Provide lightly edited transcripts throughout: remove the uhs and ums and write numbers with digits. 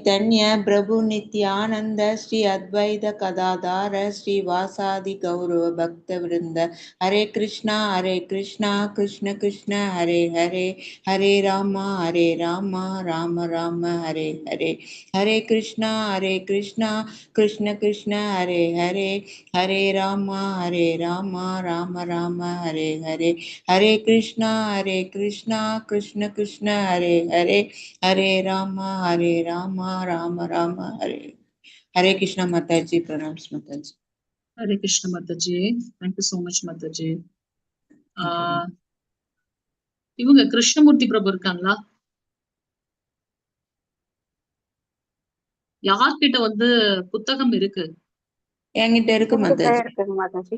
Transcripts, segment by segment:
चैतन्य प्रभु नित्यानंद श्री अद्वैत कदाधार श्री वासादि गौरव भक्त वृंद हरे कृष्णा कृष्ण कृष्ण हरे हरे हरे राम राम राम हरे हरे हरे कृष्णा कृष्ण कृष्ण हरे हरे हरे राम राम राम हरे हरे हरे कृष्णा कृष्ण कृष्ण हरे हरे हरे राम राम राम हरे हरे कृष्णा माता जी प्रणाम माता जी हरे कृष्ण माता जी थैंक यू so much माता जी இவங்க கிருஷ்ணமூர்த்தி பிரபு இருக்காங்களா யார்கிட்ட வந்து புத்தகம் இருக்கு என்கிட்ட இருக்கு மாதாஜி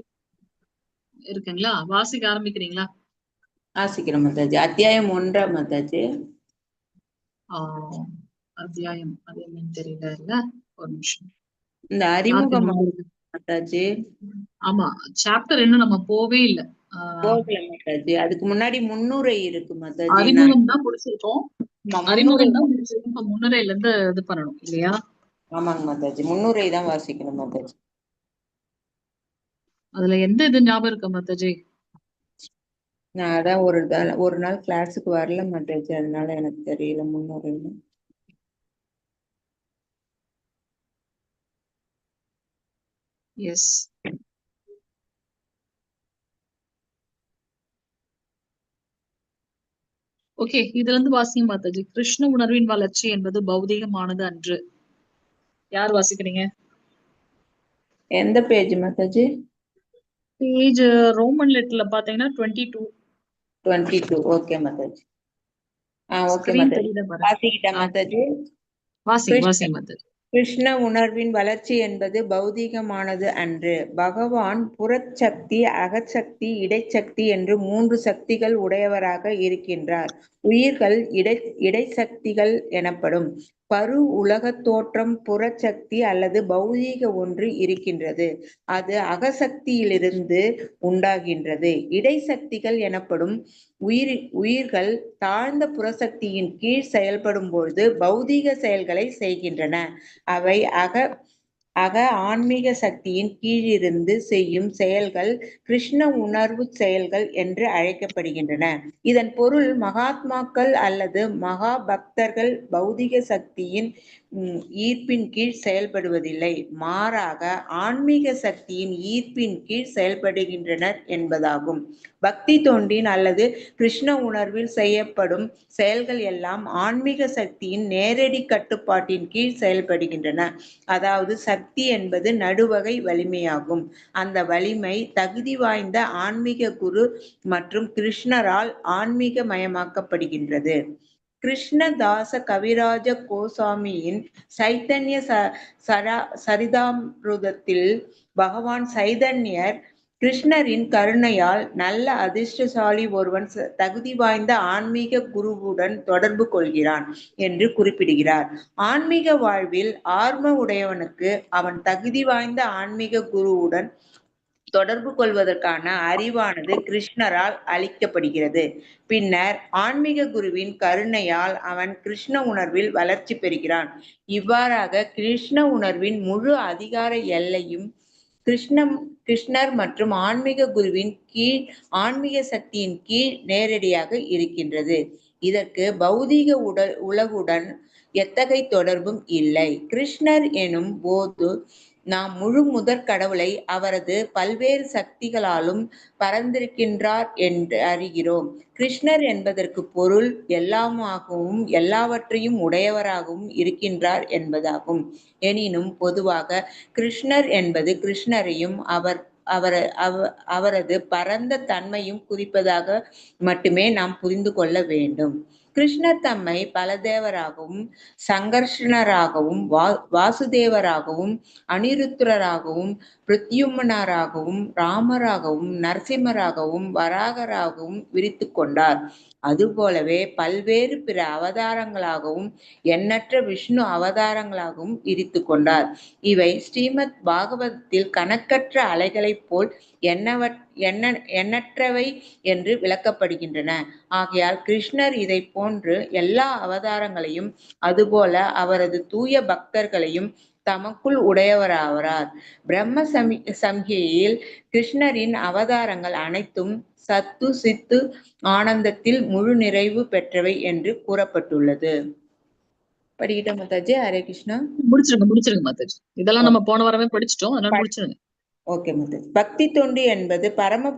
இருக்குங்களா வாசிக்க ஆரம்பிக்கிறீங்களா வாசிக்கிறேன் மாதாஜி அத்தியாயம் 1 மாதாஜி அத்தியாயம் அது என்னன்னு தெரியல இல்ல ஒரு நிமிஷம் இந்த அறிமுகம் மாதாஜி ஆமா சாப்டர் இன்னும் நம்ம போவே இல்ல போகல மாதாஜி அதுக்கு முன்னாடி முன்னுரை இருக்கு மாதாஜி அறிமுகம் தான் முடிச்சிருக்கோம் அறிமுகம் தான் முடிச்சிருக்கோம் முன்னுரையில இருந்து இது பண்ணணும் இல்லையா ஆமாங்க மாதாஜி முன்னுரை தான் வாசிக்கணும் மாதாஜி அதுல எந்த இது ஞாபகம் இருக்கு மாதாஜி நான் அதான் ஒரு நாள் கிளாஸுக்கு வரல மாதாஜி அதனால எனக்கு தெரியல முன்னுரை எஸ் ஓகே இதுல இருந்து வாசிங்க மாதாஜி கிருஷ்ண உணர்வின் வளர்ச்சி என்பது பௌதிகமானது அன்று யார் வாசிக்கிறீங்க எந்த பேஜ் மாதாஜி பேஜ் ரோமன் லெட்டர்ல பாத்தீங்கன்னா 22 ஓகே மாதாஜி ஓகே மாதாஜி வாசிக்கிட்டேன் மாதாஜி வாசிங்க மாதாஜி கிருஷ்ண உணர்வின் வளர்ச்சி என்பது பௌதீகமானது அன்று. பகவான் புறச்சக்தி, அகச்சக்தி, இடைச்சக்தி என்று 3 சக்திகள் உடையவராக இருக்கின்றார். உயிர்கள் இடைச்சக்திகள் எனப்படும். பரு உலகத் தோற்றம் புறச்சக்தி அல்லது பௌதீக ஒன்று இருக்கின்றது. அது அகசக்தியிலிருந்து உண்டாகின்றது. இடைசக்திகள் எனப்படும் உயிர்கள் தாழ்ந்த புறசக்தியின் கீழ் செயல்படும் பொழுது பௌதீக செயல்களை செய்கின்றன. அவை அக ஆன்மீக சக்தியின் கீழிருந்து செய்யும் செயல்கள் கிருஷ்ண உணர்வு செயல்கள் என்று அழைக்கப்படுகின்றன. இதன் பொருள் மகாத்மாக்கள் அல்லது மகா பக்தர்கள் பௌதிக சக்தியின் ஈர்ப்பின் கீழ் செயல்படுவதில்லை, மாறாக ஆன்மீக சக்தியின் ஈர்ப்பின் கீழ் செயல்படுகின்றனர் என்பதாகும். பக்தி தொண்டின் அல்லது கிருஷ்ண உணர்வில் செய்யப்படும் செயல்கள் எல்லாம் ஆன்மீக சக்தியின் நேரடி கட்டுப்பாட்டின் கீழ் செயல்படுகின்றன. அதாவது சக்தி என்பது நடுவகை வலிமையாகும். அந்த வலிமை தகுதி வாய்ந்த ஆன்மீக குரு மற்றும் கிருஷ்ணரால் ஆன்மீக மயமாக்கப்படுகின்றது. கிருஷ்ணதாச கவிராஜ கோசாமியின் சைத்தன்ய சரிதாமிருதத்தில் பகவான் சைதன்யர் கிருஷ்ணரின் கருணையால் நல்ல அதிர்ஷ்டசாலி ஒருவன் தகுதி வாய்ந்த ஆன்மீக குருவுடன் தொடர்பு கொள்கிறான் என்று குறிப்பிடுகிறார். ஆன்மீக வாழ்வில் ஆர்வ உடையவனுக்கு அவன் தகுதி வாய்ந்த ஆன்மீக குருவுடன் தொடர்பு கொள்வதற்கான அறிவானது கிருஷ்ணரால் அளிக்கப்படுகிறது. பின்னர் ஆன்மீக குருவின் கருணையால் அவன் கிருஷ்ண உணர்வில் வளர்ச்சி பெறுகிறான். இவ்வாறாக கிருஷ்ண உணர்வின் முழு அதிகார எல்லையும் கிருஷ்ணர் மற்றும் ஆன்மீக குருவின் கீழ் ஆன்மீக சக்தியின் கீழ் நேரடியாக இருக்கின்றது. இதற்கு பௌதீக உலகுடன் எத்தகைய தொடர்பும் இல்லை. கிருஷ்ணர் எனும் போது நாம் முழு முதற் கடவுளை அவரது பல்வேறு சக்திகளாலும் பரந்திருக்கின்றார் என்று அறிகிறோம். கிருஷ்ணர் என்பதற்கு பொருள் எல்லாமாகவும் எல்லாவற்றையும் உடையவராகவும் இருக்கின்றார் என்பதாகும். எனினும் பொதுவாக கிருஷ்ணர் என்பது கிருஷ்ணரையும் அவரது பரந்த தன்மையும் குறிப்பதாக மட்டுமே நாம் புரிந்து கொள்ள வேண்டும். கிருஷ்ணர் தம்மை பலதேவராகவும் சங்கர்ஷணராகவும் வாசுதேவராகவும் அனிருத்தராகவும் பிரத்யும்னராகவும் ராமராகவும் நரசிம்மராகவும் வராகராகவும் விரித்து கொண்டார். அதுபோலவே பல்வேறு பிற அவதாரங்களாகவும் எண்ணற்ற விஷ்ணு அவதாரங்களாகவும் இரித்து கொண்டார். இவை ஸ்ரீமத் பாகவதத்தில் கணக்கற்ற அலைகளைப் போல் எண்ணற்றவை என்று விளக்கப்படுகின்றன. ஆகையால் கிருஷ்ணர் இதை போன்று எல்லா அவதாரங்களையும் அதுபோல அவரது தூய பக்தர்களையும் தமக்குள் உடையவராவார். பிரம்ம சம்ஹிதையில் கிருஷ்ணரின் அவதாரங்கள் அனைத்தும் சத்து சித்து ஆனந்தத்தில் முழு நிறைவு பெற்றவை என்று கூறப்பட்டுள்ளது. படிக்கிட்ட மாதாஜி. ஹரே கிருஷ்ணா. முடிச்சிருங்க மாதாஜி. இதெல்லாம் நம்ம போன வாரமே படிச்சிட்டோம், அதனால முடிச்சிருங்க. ஓகே மாதாஜி. பக்தி தொண்டு என்பது பரம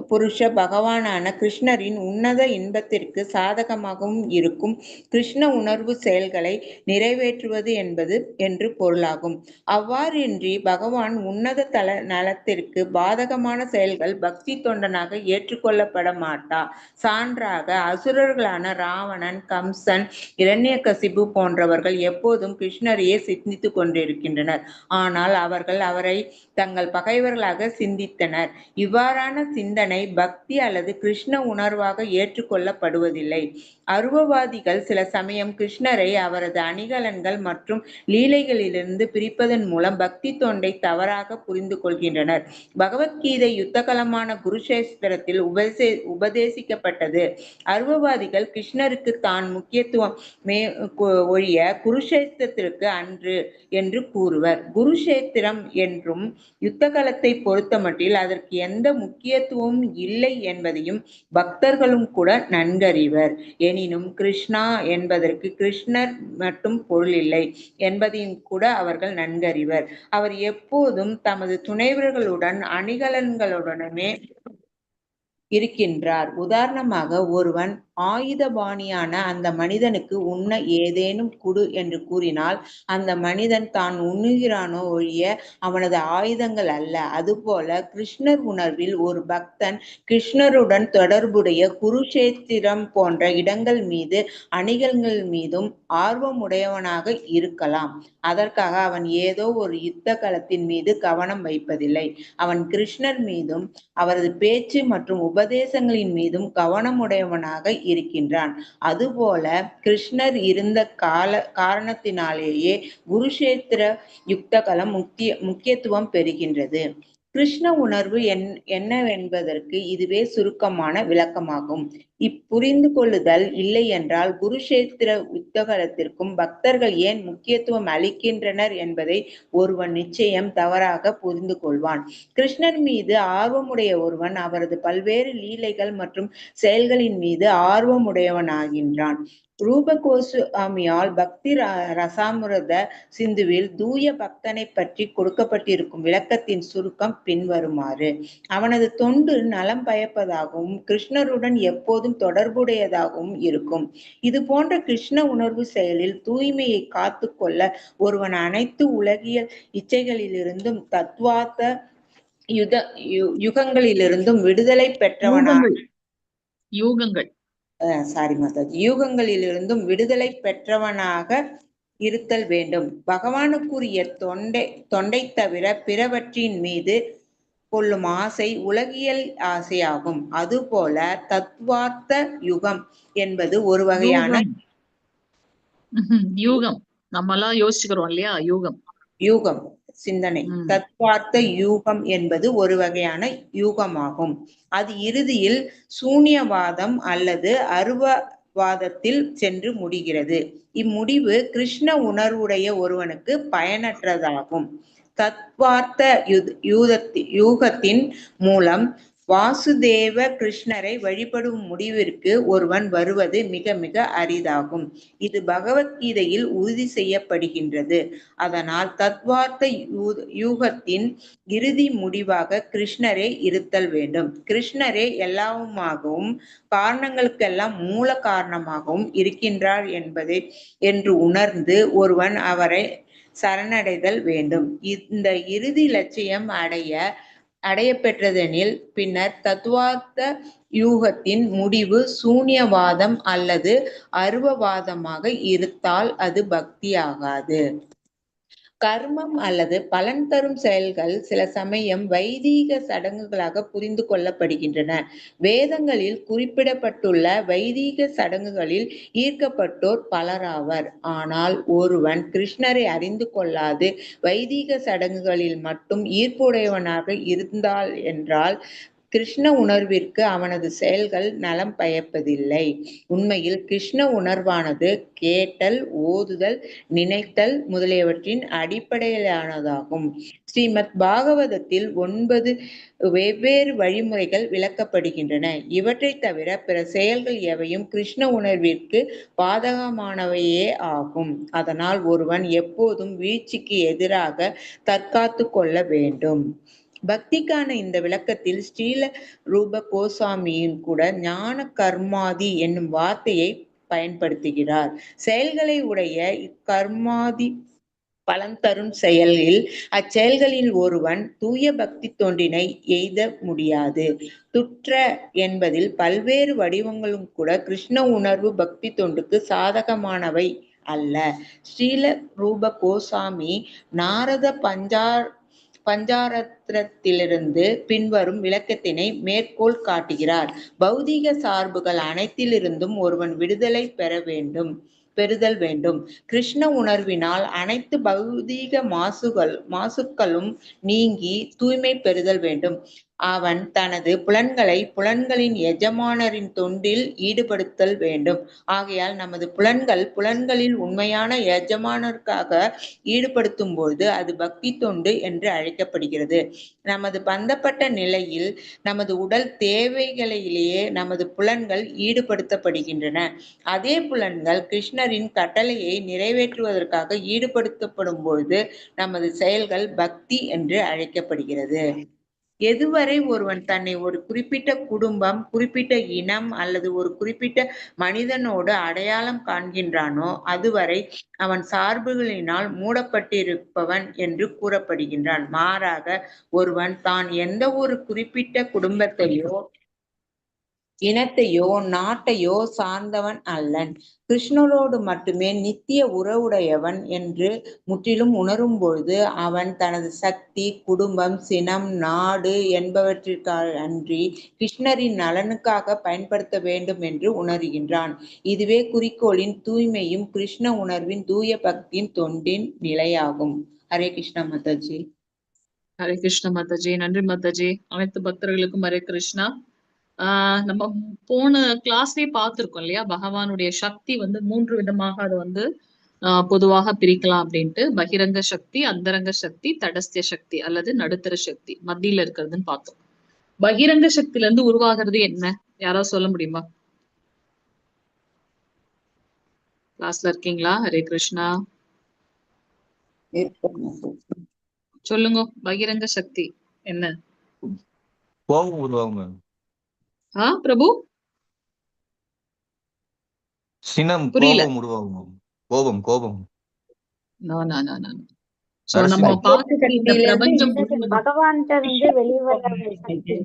புருஷ பகவானான கிருஷ்ணரின் உன்னத இன்பத்திற்கு சாதகமாகவும் இருக்கும் கிருஷ்ண உணர்வு செயல்களை நிறைவேற்றுவது என்பது என்று பொருளாகும். அவ்வாறின்றி பகவான் உன்னத நலத்திற்கு பாதகமான செயல்கள் பக்தி தொண்டனாக ஏற்றுக்கொள்ளப்பட மாட்டா. சான்றாக அசுரர்களான ராவணன், கம்சன், இரண்யகசிபு போன்றவர்கள் எப்போதும் கிருஷ்ணரையே சிந்தித்து கொண்டிருக்கின்றனர். ஆனால் அவர்கள் அவரை தங்கள் பகைவர்களாக சிந்தித்தனர். இவ்வாறான சிந்தனை பக்தி அல்லது கிருஷ்ண உணர்வாக ஏற்றுக்கொள்ளப்படுவதில்லை. அருவவாதிகள் சில சமயம் கிருஷ்ணரை அவரது அணிகலன்கள் மற்றும் லீலைகளிலிருந்து பிரிப்பதன் மூலம் பக்தி தொண்டை தவறாக புரிந்து கொள்கின்றனர். பகவத்கீதை யுத்தகலமான குருஷேஸ்திரத்தில் உபதேசிக்கப்பட்டது. அருவவாதிகள் கிருஷ்ணருக்கு தான் முக்கியத்துவம் ஒழிய குருஷேத்திரத்திற்கு அன்று என்று கூறுவர். குருஷேத்திரம் என்றும் யுத்தகலத்தை பொறுத்தமட்டில் அதற்கு எந்த முக்கியத்துவமும் இல்லை என்பதையும் பக்தர்களும் கூட நன்கறிவர். எனினும் கிருஷ்ணா என்பதற்கு கிருஷ்ணர் மட்டும் பொருள் இல்லை என்பதையும் கூட அவர்கள் நன்கறிவர். அவர் எப்போதும் தமது துணைவர்களுடன் அணிகலன்களுடனே இருக்கின்றார். உதாரணமாக ஒருவன் ஆயுதபாணியான அந்த மனிதனுக்கு உண்ண ஏதேனும் குடு என்று கூறினால் அந்த மனிதன் தான் உண்ணுகிறானோ ஒழிய அவனது ஆயுதங்கள் அல்ல. அதுபோல கிருஷ்ணர் உணர்வில் ஒரு பக்தன் கிருஷ்ணருடன் தொடர்புடைய குருஷேத்திரம் போன்ற இடங்கள் மீது அணிகலன்கள் மீதும் ஆர்வமுடையவனாக இருக்கலாம். அதற்காக அவன் ஏதோ ஒரு யுத்த களத்தின் மீது கவனம் வைப்பதில்லை. அவன் கிருஷ்ணர் மீதும் அவரது பேச்சு மற்றும் உபதேசங்களின் மீதும் கவனமுடையவனாக இருக்கின்றான். அதுபோல கிருஷ்ணர் இருந்த காரணத்தினாலேயே குருஷேத்திர யுத்தகலம் முக்கியத்துவம் பெறுகின்றது. கிருஷ்ண உணர்வு என்னவென்பதற்கு இதுவே சுருக்கமான விளக்கமாகும். இப்புரிந்து கொள்ளுதல் இல்லை என்றால் குருஷேத்திர யுத்தகலத்திற்கும் பக்தர்கள் ஏன் முக்கியத்துவம் அளிக்கின்றனர் என்பதை ஒருவன் நிச்சயம் தவறாக புரிந்து கொள்வான். கிருஷ்ணர் மீது ஆர்வமுடைய ஒருவன் அவரது பல்வேறு லீலைகள் மற்றும் செயல்களின் மீது ஆர்வமுடையவனாகின்றான். ரூப கோஸ்வாமியால் பக்தி ரசாமிருத சிந்துவில் தூய பக்தனை பற்றி கொடுக்கப்பட்டிருக்கும் விளக்கத்தின் சுருக்கம் பின்வருமாறு. அவனது தொண்டு நலம் பயப்பதாகவும் கிருஷ்ணருடன் எப்போதும் தொடர்புடையதாகவும் இருக்கும். இது போன்ற கிருஷ்ண உணர்வு செயலில் தூய்மையை காத்து கொள்ள ஒருவன் அனைத்து உலகியல் இச்சைகளிலிருந்தும் தத்வார்த்த யுகங்களிலிருந்தும் விடுதலை பெற்றவனாக யூகங்களிலிருந்தும் விடுதலை பெற்றவனாக இருத்தல் வேண்டும். பகவானுக்குரிய தொண்டை தவிர பிறவற்றின் மீது கொள்ளும் ஆசை உலகியல் ஆசையாகும். அதுபோல தத்வார்த்த யுகம் என்பது ஒரு வகையான யூகம். நம்மெல்லாம் யோசிச்சுக்கிறோம் இல்லையா? யூகம் சிந்தனை. தத்வார்த்த யூகம் என்பது ஒரு வகையான யூகமாகும். அது இறுதியில் சூன்யவாதம் அல்லது அருவவாதத்தில் சென்று முடிகிறது. இம்முடிவு கிருஷ்ண உணர்வுடைய ஒருவனுக்கு பயனற்றதாகும். தத்வார்த்த யூகத்தின் மூலம் வாசுதேவ கிருஷ்ணரை வழிபடும் முடிவிற்கு ஒருவன் வருவது மிக மிக அரிதாகும். இது பகவத்கீதையில் உறுதி செய்யப்படுகின்றது. அதனால் தத்வார்த்த யூகத்தின் இறுதி முடிவாக கிருஷ்ணரே இருத்தல் வேண்டும். கிருஷ்ணரே எல்லாவுமாகவும் காரணங்களுக்கெல்லாம் மூல காரணமாகவும் இருக்கின்றார் என்று உணர்ந்து ஒருவன் அவரை சரணடைதல் வேண்டும். இந்த இறுதி லட்சியம் அடைய பெற்றதெனில் பின்னர் தத்துவார்த்த யூகத்தின் முடிவு சூன்யவாதம் அல்லது அருவவாதமாக இருந்தால் அது பக்தி ஆகாது. கர்மம் அல்லது பலன் தரும் செயல்கள் சில சமயம் வைதீக சடங்குகளாக புரிந்து கொள்ளப்படுகின்றன. வேதங்களில் குறிப்பிடப்பட்டுள்ள வைதீக சடங்குகளில் ஈர்க்கப்பட்டோர் பலராவர். ஆனால் ஒருவன் கிருஷ்ணரை அறிந்து கொள்ளாது வைதீக சடங்குகளில் மட்டும் ஈர்ப்புடையவனாக இருந்தால் என்றால் கிருஷ்ண உணர்விற்கு அவனது செயல்கள் நலம் பயப்பதில்லை. உண்மையில் கிருஷ்ண உணர்வானது கேட்டல், ஓதுதல், நினைத்தல் முதலியவற்றின் அடிப்படையிலானதாகும். ஸ்ரீமத் பாகவதத்தில் 9 வெவ்வேறு வழிமுறைகள் விளக்கப்படுகின்றன. இவற்றை தவிர பிற செயல்கள் எவையும் கிருஷ்ண உணர்விற்கு பாதகமானவையே ஆகும். அதனால் ஒருவன் எப்போதும் வீழ்ச்சிக்கு எதிராக தற்காத்து கொள்ள வேண்டும். பக்திக்கான இந்த விளக்கத்தில் ஸ்ரீல ரூப கோஸ்வாமியும் கூட ஞான கர்மாதி என்னும் வார்த்தையை பயன்படுத்துகிறார். செயல்களை உடைய இக்கர்மாதி பலன் தரும் செயலில் அச்செயல்களில் ஒருவன் தூய பக்தி தொண்டினை எய்த முடியாது. துற்ற என்பதில் பல்வேறு வடிவங்களும் கூட கிருஷ்ண உணர்வு பக்தி தொண்டுக்கு சாதகமானவை அல்ல. ஸ்ரீல ரூப கோஸ்வாமி நாரத பஞ்சாரத்திலிருந்து பின்வரும் விளக்கத்தினை மேற்கோள் காட்டுகிறார். பௌதீக சார்புகள் அனைத்திலிருந்தும் ஒருவன் விடுதலை பெறுதல் வேண்டும். கிருஷ்ண உணர்வினால் அனைத்து பௌதீக மாசுக்களும் நீங்கி தூய்மை பெறுதல் வேண்டும். அவன் தனது புலன்களை புலன்களின் எஜமானரின் தொண்டில் ஈடுபடுத்தல் வேண்டும். ஆகையால் நமது புலன்களில் உண்மையான எஜமானருக்காக ஈடுபடுத்தும் பொழுது அது பக்தி தொண்டு என்று அழைக்கப்படுகிறது. நமது பந்தப்பட்ட நிலையில் நமது உடல் தேவைகளிலேயே நமது புலன்கள் ஈடுபடுத்தப்படுகின்றன. அதே புலன்கள் கிருஷ்ணரின் கட்டளையை நிறைவேற்றுவதற்காக ஈடுபடுத்தப்படும் பொழுது நமது செயல்கள் பக்தி என்று அழைக்கப்படுகிறது. எதுவரை ஒருவன் தன்னை ஒரு குறிப்பிட்ட குடும்பம், குறிப்பிட்ட இனம் அல்லது ஒரு குறிப்பிட்ட மனிதனோடு அடையாளம் காண்கின்றானோ அதுவரை அவன் சார்புகளினால் மூடப்பட்டிருப்பவன் என்று கூறப்படுகின்றான். மாறாக ஒருவன் தான் எந்த ஒரு குறிப்பிட்ட குடும்பத்தையோ இனத்தையோ நாட்டையோ சார்ந்தவன் அல்லன். கிருஷ்ணரோடு மட்டுமே நித்திய உறவுடையவன் என்று முற்றிலும் உணரும் பொழுது அவன் தனது சக்தி, குடும்பம், சினம், நாடு என்பவற்றிற்காக அன்றி கிருஷ்ணரின் நலனுக்காக பயன்படுத்த வேண்டும் என்று உணர்கின்றான். இதுவே குறிக்கோளின் தூய்மையும் கிருஷ்ண உணர்வின் தூய பக்தியின் தொண்டின் நிலையாகும். ஹரே கிருஷ்ணா மாதாஜி. ஹரே கிருஷ்ண மாதாஜி. நன்றி மாதாஜி. அனைத்து பக்தர்களுக்கும் ஹரே கிருஷ்ணா. நம்ம போன கிளாஸ்லயே பார்த்திருக்கோம் இல்லையா, பகவானுடைய சக்தி வந்து 3 விதமாக அது வந்து பொதுவாக பிரிக்கலாம் அப்படின்ட்டு. பகிரங்க சக்தி, அந்தரங்க சக்தி, தடஸ்திய சக்தி அல்லது நடுத்தர சக்தி, மத்தியில இருக்கிறதுன்னு பார்த்தோம். பகிரங்க சக்தியில இருந்து உருவாகிறது என்ன, யாராவது சொல்ல முடியுமா? கிளாஸ்ல இருக்கீங்களா? ஹரே கிருஷ்ணா. சொல்லுங்க, பகிரங்க சக்தி என்ன? கோபம் உருவாகும். பிரபு சினம், புரியல. கோபம் உருவாகும். கோபம் கோபம் நம்ம பார்க்கிற இந்த பிரபஞ்சம் பகவான்கிட்ட இருந்து வெளிவர சக்தி,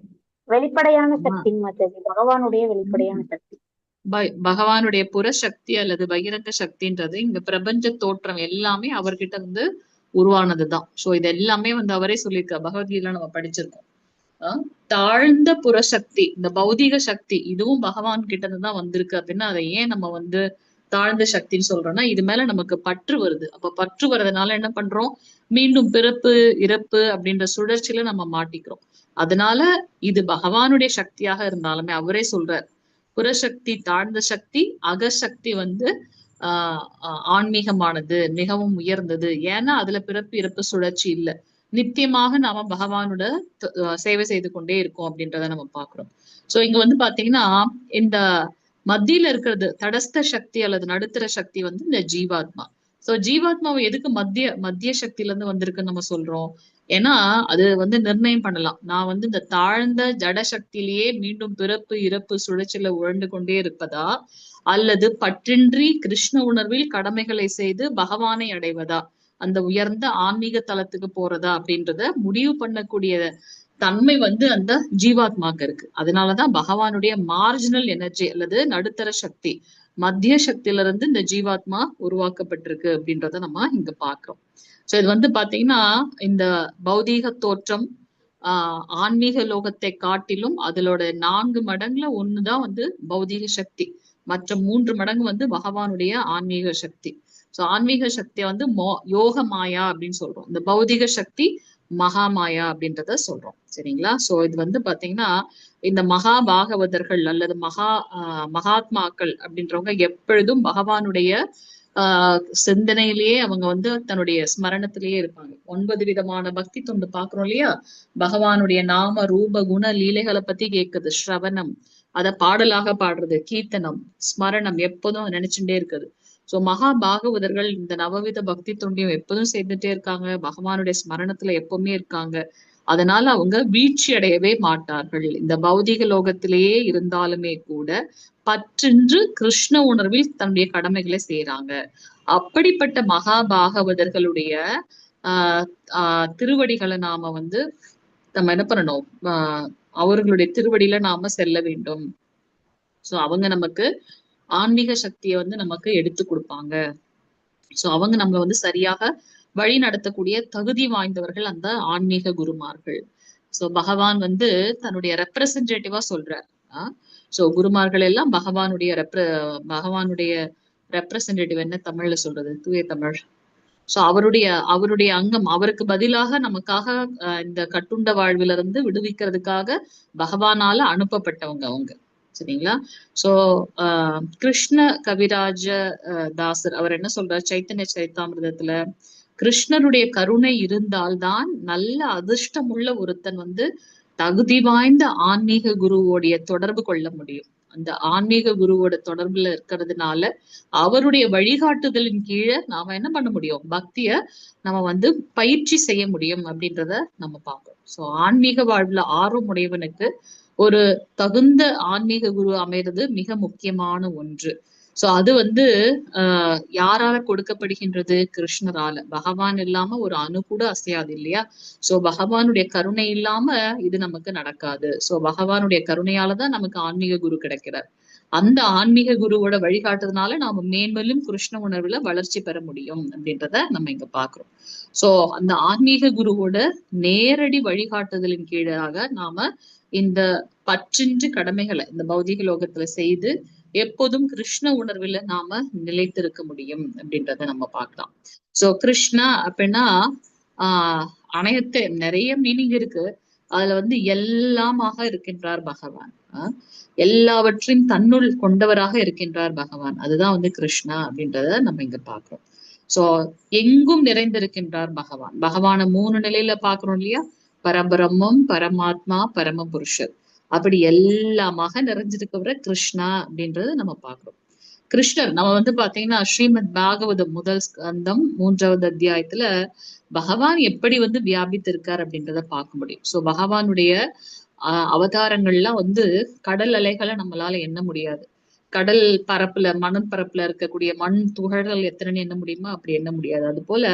வெளிப்படையான சக்தி மாதாஜி, பகவானுடைய வெளிப்படையான சக்தி, பகவானுடைய புறசக்தி அல்லது பகிரங்க சக்தின்றது இங்க பிரபஞ்ச தோற்றம் எல்லாமே அவர்கிட்ட இருந்து உருவானதுதான். சோ இது எல்லாமே வந்து அவரே சொல்லியிருக்கார். பகவத்கீதையில நம்ம படிச்சிருக்கோம். தாழ்ந்த புறசக்தி, இந்த பௌதிக சக்தி, இதுவும் பகவான் கிட்ட இருந்துதான் வந்திருக்கு அப்படின்னா அதை ஏன் நம்ம வந்து தாழ்ந்த சக்தின்னு சொல்றோம்னா இது மேல நமக்கு பற்று வருது. அப்ப பற்று வர்றதுனால என்ன பண்றோம், மீண்டும் பிறப்பு இறப்பு அப்படின்ற சுழற்சியில நம்ம மாட்டிக்கிறோம். அதனால இது பகவானுடைய சக்தியாக இருந்தாலுமே அவரே சொல்றார், புறசக்தி தாழ்ந்த சக்தி, அகசக்தி வந்து ஆன்மீகமானது, மிகவும் உயர்ந்தது. ஏன்னா அதுல பிறப்பு இறப்பு சுழற்சி இல்லை. நித்தியமாக நாம பகவானோட சேவை செய்து கொண்டே இருக்கோம் அப்படின்றத நம்ம பாக்குறோம். சோ இங்க வந்து பாத்தீங்கன்னா இந்த மத்தியில இருக்கிறது தடஸ்த சக்தி அல்லது நடுத்தர சக்தி வந்து இந்த ஜீவாத்மா. சோ ஜீவாத்மாவை எதுக்கு மத்திய சக்தியில இருந்து வந்திருக்குன்னு நம்ம சொல்றோம்? ஏன்னா அது வந்து நிர்ணயம் பண்ணலாம், நான் வந்து இந்த தாழ்ந்த ஜட சக்தியிலேயே மீண்டும் பிறப்பு இறப்பு சுழற்சியில உழண்டு கொண்டே இருப்பதா, அல்லது பற்றின்றி கிருஷ்ண உணர்வில் கடமைகளை செய்து பகவானை அடைவதா, அந்த உயர்ந்த ஆன்மீக தலத்துக்கு போறதா அப்படின்றத முடிவு பண்ணக்கூடிய தன்மை வந்து அந்த ஜீவாத்மாக்கு இருக்கு. அதனாலதான் பகவானுடைய மார்ஜினல் எனர்ஜி அல்லது நடுத்தர சக்தி மத்திய சக்தியில இருந்து இந்த ஜீவாத்மா உருவாக்கப்பட்டிருக்கு அப்படின்றத நம்ம இங்க பாக்குறோம். சோ இது வந்து பாத்தீங்கன்னா இந்த பௌதீக தோற்றம் ஆன்மீக லோகத்தை காட்டிலும் அதோட 4 மடங்குல ஒண்ணுதான் வந்து பௌதீக சக்தி. மற்ற 3 மடங்கு வந்து பகவானுடைய ஆன்மீக சக்தி. சோ ஆன்மீக சக்தியை வந்து யோக மாயா அப்படின்னு சொல்றோம். இந்த பௌதிக சக்தி மகாமாயா அப்படின்றத சொல்றோம். சரிங்களா? சோ இது வந்து பாத்தீங்கன்னா இந்த மகா பாகவதர்கள் அல்லது மகாத்மாக்கள் அப்படின்றவங்க எப்பொழுதும் பகவானுடைய சிந்தனையிலேயே அவங்க வந்து தன்னுடைய ஸ்மரணத்திலேயே இருப்பாங்க. 9 விதமான பக்தி தொண்டு பாக்குறோம் இல்லையா? பகவானுடைய நாம ரூப குண லீலைகளை பத்தி கேக்குது, ஸ்ரவணம், அத பாடலாக பாடுறது, கீர்த்தனம், ஸ்மரணம், எப்போதும் நினைச்சுட்டே இருக்குது. சோ மகா பாகவதர்கள் இந்த நவவித பக்தி தொண்டியும் எப்போதும் செய்துட்டே இருக்காங்க, பகவானுடைய ஸ்மரணத்துல எப்பவுமே இருக்காங்க. அதனால அவங்க வீழ்ச்சி அடையவே மாட்டார்கள். இந்த பௌதிக லோகத்திலேயே இருந்தாலுமே கூட பற்றின்று கிருஷ்ண உணர்வில் தன்னுடைய கடமைகளை செய்யறாங்க. அப்படிப்பட்ட மகா பாகவதர்களுடைய திருவடிகளை நாம வந்து நம்ம என்ன பண்ணணும், அவர்களுடைய திருவடியில நாம செல்ல வேண்டும். சோ அவங்க நமக்கு ஆன்மீக சக்தியை வந்து நமக்கு எடுத்து கொடுப்பாங்க. சோ அவங்க நம்மள வந்து சரியாக வழி நடத்தக்கூடிய தகுதி வாய்ந்தவர்கள் அந்த ஆன்மீக குருமார்கள். சோ பகவான் வந்து தன்னுடைய ரெப்ரசன்டேட்டிவா சொல்றார். சோ குருமார்கள் எல்லாம் பகவானுடைய ரெப்ரசன்டேட்டிவ் என்ன தமிழ்ல சொல்றது, தூய தமிழ். சோ அவருடைய அங்கம், அவருக்கு பதிலாக நமக்காக இந்த கட்டுண்ட வாழ்விலிருந்து விடுவிக்கிறதுக்காக பகவானால அனுப்பப்பட்டவங்க அவங்க. சரிங்களா? சோ கிருஷ்ண கவிராஜ தாசர் அவர் என்ன சொல்றார் சைத்தன்ய சரிதாமிர்தத்துல, கிருஷ்ணருடைய கருணை இருந்தால்தான் நல்ல அதிர்ஷ்டமுள்ள ஒருத்தன் வந்து தகுதி வாய்ந்த ஆன்மீக குருவோடைய தொடர்பு கொள்ள முடியும். அந்த ஆன்மீக குருவோட தொடர்புல இருக்கிறதுனால அவருடைய வழிகாட்டுதலின் கீழே நாம என்ன பண்ண முடியும், பக்திய நம்ம வந்து பயிற்சி செய்ய முடியும் அப்படின்றத நம்ம பார்க்கணும். சோ ஆன்மீக வாழ்வுல ஆர்வம் உடையவனுக்கு ஒரு தகுந்த ஆன்மீக குரு அமைறது மிக முக்கியமான ஒன்று. சோ அது வந்து யாரால கொடுக்கப்படுகின்றது? கிருஷ்ணரால. பகவான் இல்லாம ஒரு அணு கூட அசையாது இல்லையா? சோ பகவானுடைய கருணை இல்லாம இது நமக்கு நடக்காது. சோ பகவானுடைய கருணையாலதான் நமக்கு ஆன்மீக குரு கிடைக்கிறார். அந்த ஆன்மீக குருவோட வழிகாட்டுறதுனால நாம மேன்மேலும் கிருஷ்ண உணர்வுல வளர்ச்சி பெற முடியும் அப்படின்றத நம்ம இங்க பாக்குறோம். சோ அந்த ஆன்மீக குருவோட நேரடி வழிகாட்டுதலின் கீழாக நாம இந்த பற்றின்றி கடமைகளை இந்த பௌதிக லோகத்துல செய்து எப்போதும் கிருஷ்ண உணர்வுல நாம நிலைத்திருக்க முடியும் அப்படின்றத நம்ம பார்க்கலாம். சோ கிருஷ்ணா அப்படின்னா அனைத்து நிறைய மீனிங் இருக்கு. அதுல வந்து எல்லாமாக இருக்கின்றார் பகவான். எல்லாவற்றையும் தன்னுள் கொண்டவராக இருக்கின்றார் பகவான். அதுதான் வந்து கிருஷ்ணா அப்படின்றத நம்ம இங்க பாக்குறோம். சோ எங்கும் நிறைந்திருக்கின்றார் பகவான். பகவான 3 நிலையில பாக்குறோம் இல்லையா? பரபிரம்மம், பரமாத்மா, பரம புருஷர். அப்படி எல்லாமாக நிறைஞ்சிருக்கவர கிருஷ்ணா அப்படின்றது நம்ம பாக்குறோம். கிருஷ்ணர் நம்ம வந்து பாத்தீங்கன்னா ஸ்ரீமத் பாகவதம் முதல் ஸ்கந்தம் 3வது அத்தியாயத்துல பகவான் எப்படி வந்து வியாபித்திருக்கார் அப்படின்றத பார்க்க முடியும். சோ பகவானுடைய அவதாரங்கள்லாம் வந்து கடல் அலைகளை நம்மளால எண்ண முடியாது. கடல் பரப்புல மணல் பரப்புல இருக்கக்கூடிய மண் துகள்கள் எத்தனை எண்ண முடியுமா? அப்படி எண்ண முடியாது. அது போல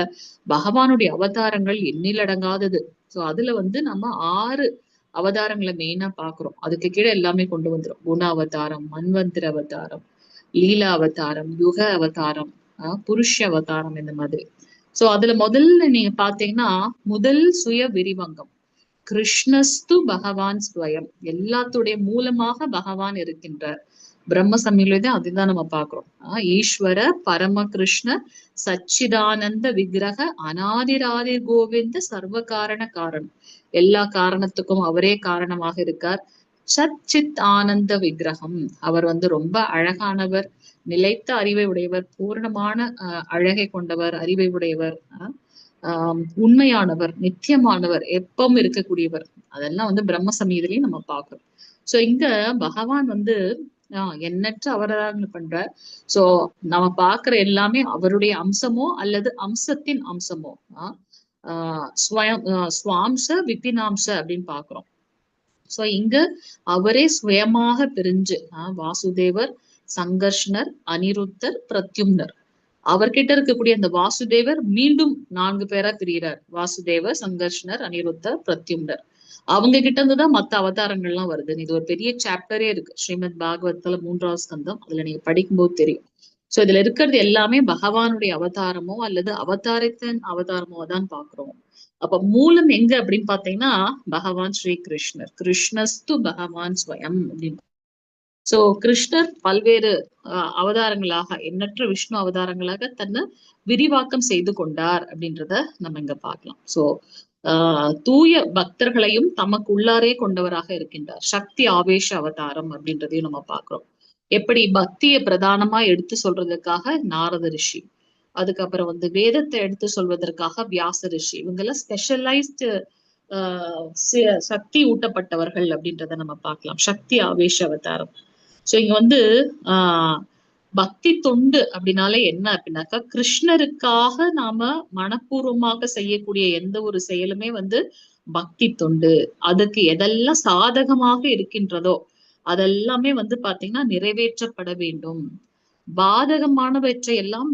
பகவானுடைய அவதாரங்கள் எண்ணிலடங்காதது. சோ அதுல வந்து நம்ம 6 அவதாரங்களை மெயினா பாக்குறோம். அதுக்கு கீழே எல்லாமே கொண்டு வந்துரும். குண அவதாரம், மன்வந்திர அவதாரம், லீலா அவதாரம், யுக அவதாரம், புருஷ அவதாரம், இந்த மாதிரி. சோ அதுல முதல்ல நீங்க பாத்தீங்கன்னா முதல் சுய விரிவங்கம் கிருஷ்ணஸ்து பகவான் ஸ்வயம். எல்லாத்துடைய மூலமாக பகவான் இருக்கின்றார். பிரம்ம சம்ஹிதையில அதுதான் நம்ம பாக்குறோம். ஈஸ்வர பரம கிருஷ்ண சச்சிதானந்த விக்கிரக அநாதிராதி கோவிந்த சர்வ காரண காரணம். எல்லா காரணத்துக்கும் அவரே காரணமாக இருக்கார். சச்சித் ஆனந்த விக்கிரகம். அவர் வந்து ரொம்ப அழகானவர், நிலைத்த அறிவை உடையவர், பூர்ணமான அழகை கொண்டவர், அறிவை உடையவர், உண்மையானவர், நித்தியமானவர், எப்பவும் இருக்கக்கூடியவர். அதெல்லாம் வந்து பிரம்ம சமீதிலையும் நம்ம பார்க்கிறோம். சோ இங்க பகவான் வந்து எண்ணற்ற அவதாரங்கள் பண்ற. சோ நம்ம பாக்குற எல்லாமே அவருடைய அம்சமோ அல்லது அம்சத்தின் அம்சமோ ஸ்வாம்ச விபினாம்ச அப்படின்னு பாக்குறோம். சோ இங்க அவரே சுயமாக பிரிஞ்சு வாசுதேவர், சங்கர்ஷ்ணர், அனிருத்தர், பிரத்யும்னர். அவர்கிட்ட இருக்கக்கூடிய அந்த வாசுதேவர் மீண்டும் 4 பேரா பிரிகிறார். வாசுதேவர், சங்கர்ஷ்ணர், அனிருத்தர், பிரத்யும்னர். அவங்க கிட்ட இருந்துதான் மத்த அவதாரங்கள்லாம் வருது. இது ஒரு பெரிய சாப்டரே இருக்கு ஸ்ரீமத் பாகவதத்துல 3வது ஸ்கந்தம். அதுல நீங்க படிக்கும்போது தெரியும். சோ இதுல இருக்கிறது எல்லாமே பகவானுடைய அவதாரமோ அல்லது அவதாரத்தின் அவதாரமோ தான் பாக்குறோம். அப்ப மூலம் எங்க அப்படின்னு பாத்தீங்கன்னா பகவான் ஸ்ரீ கிருஷ்ணர். கிருஷ்ணஸ்து பகவான் ஸ்வயம் அப்படின்னு. சோ கிருஷ்ணர் பல்வேறு அவதாரங்களாக, எண்ணற்ற விஷ்ணு அவதாரங்களாக தன்னை விரிவாக்கம் செய்து கொண்டார் அப்படின்றத நம்ம இங்க பார்க்கலாம். சோ தூய பக்தர்களையும் தமக்கு உள்ளாரே கொண்டவராக இருக்கின்றார். சக்தி ஆவேச அவதாரம் அப்படின்றதையும் நம்ம பார்க்கிறோம். எப்படி பக்தியை பிரதானமா எடுத்து சொல்றதுக்காக நாரத ரிஷி, அதுக்கப்புறம் வேதத்தை எடுத்து சொல்வதற்காக வியாச ரிஷி, இவங்கெல்லாம் ஸ்பெஷலைஸ்டு சக்தி ஊட்டப்பட்டவர்கள் அப்படின்றத நம்ம பார்க்கலாம். சக்தி ஆவேச அவதாரம். சோ இங்க பக்தி தொண்டு அப்படின்னாலே என்ன அப்படின்னாக்கா, கிருஷ்ணருக்காக நாம மனப்பூர்வமாக செய்யக்கூடிய எந்த ஒரு செயலுமே பக்தி தொண்டு. அதுக்கு எதெல்லாம் சாதகமாக இருக்கின்றதோ அதெல்லாமே பாத்தீங்கன்னா நிறைவேற்றப்பட வேண்டும். பாதகமானவற்றை எல்லாம்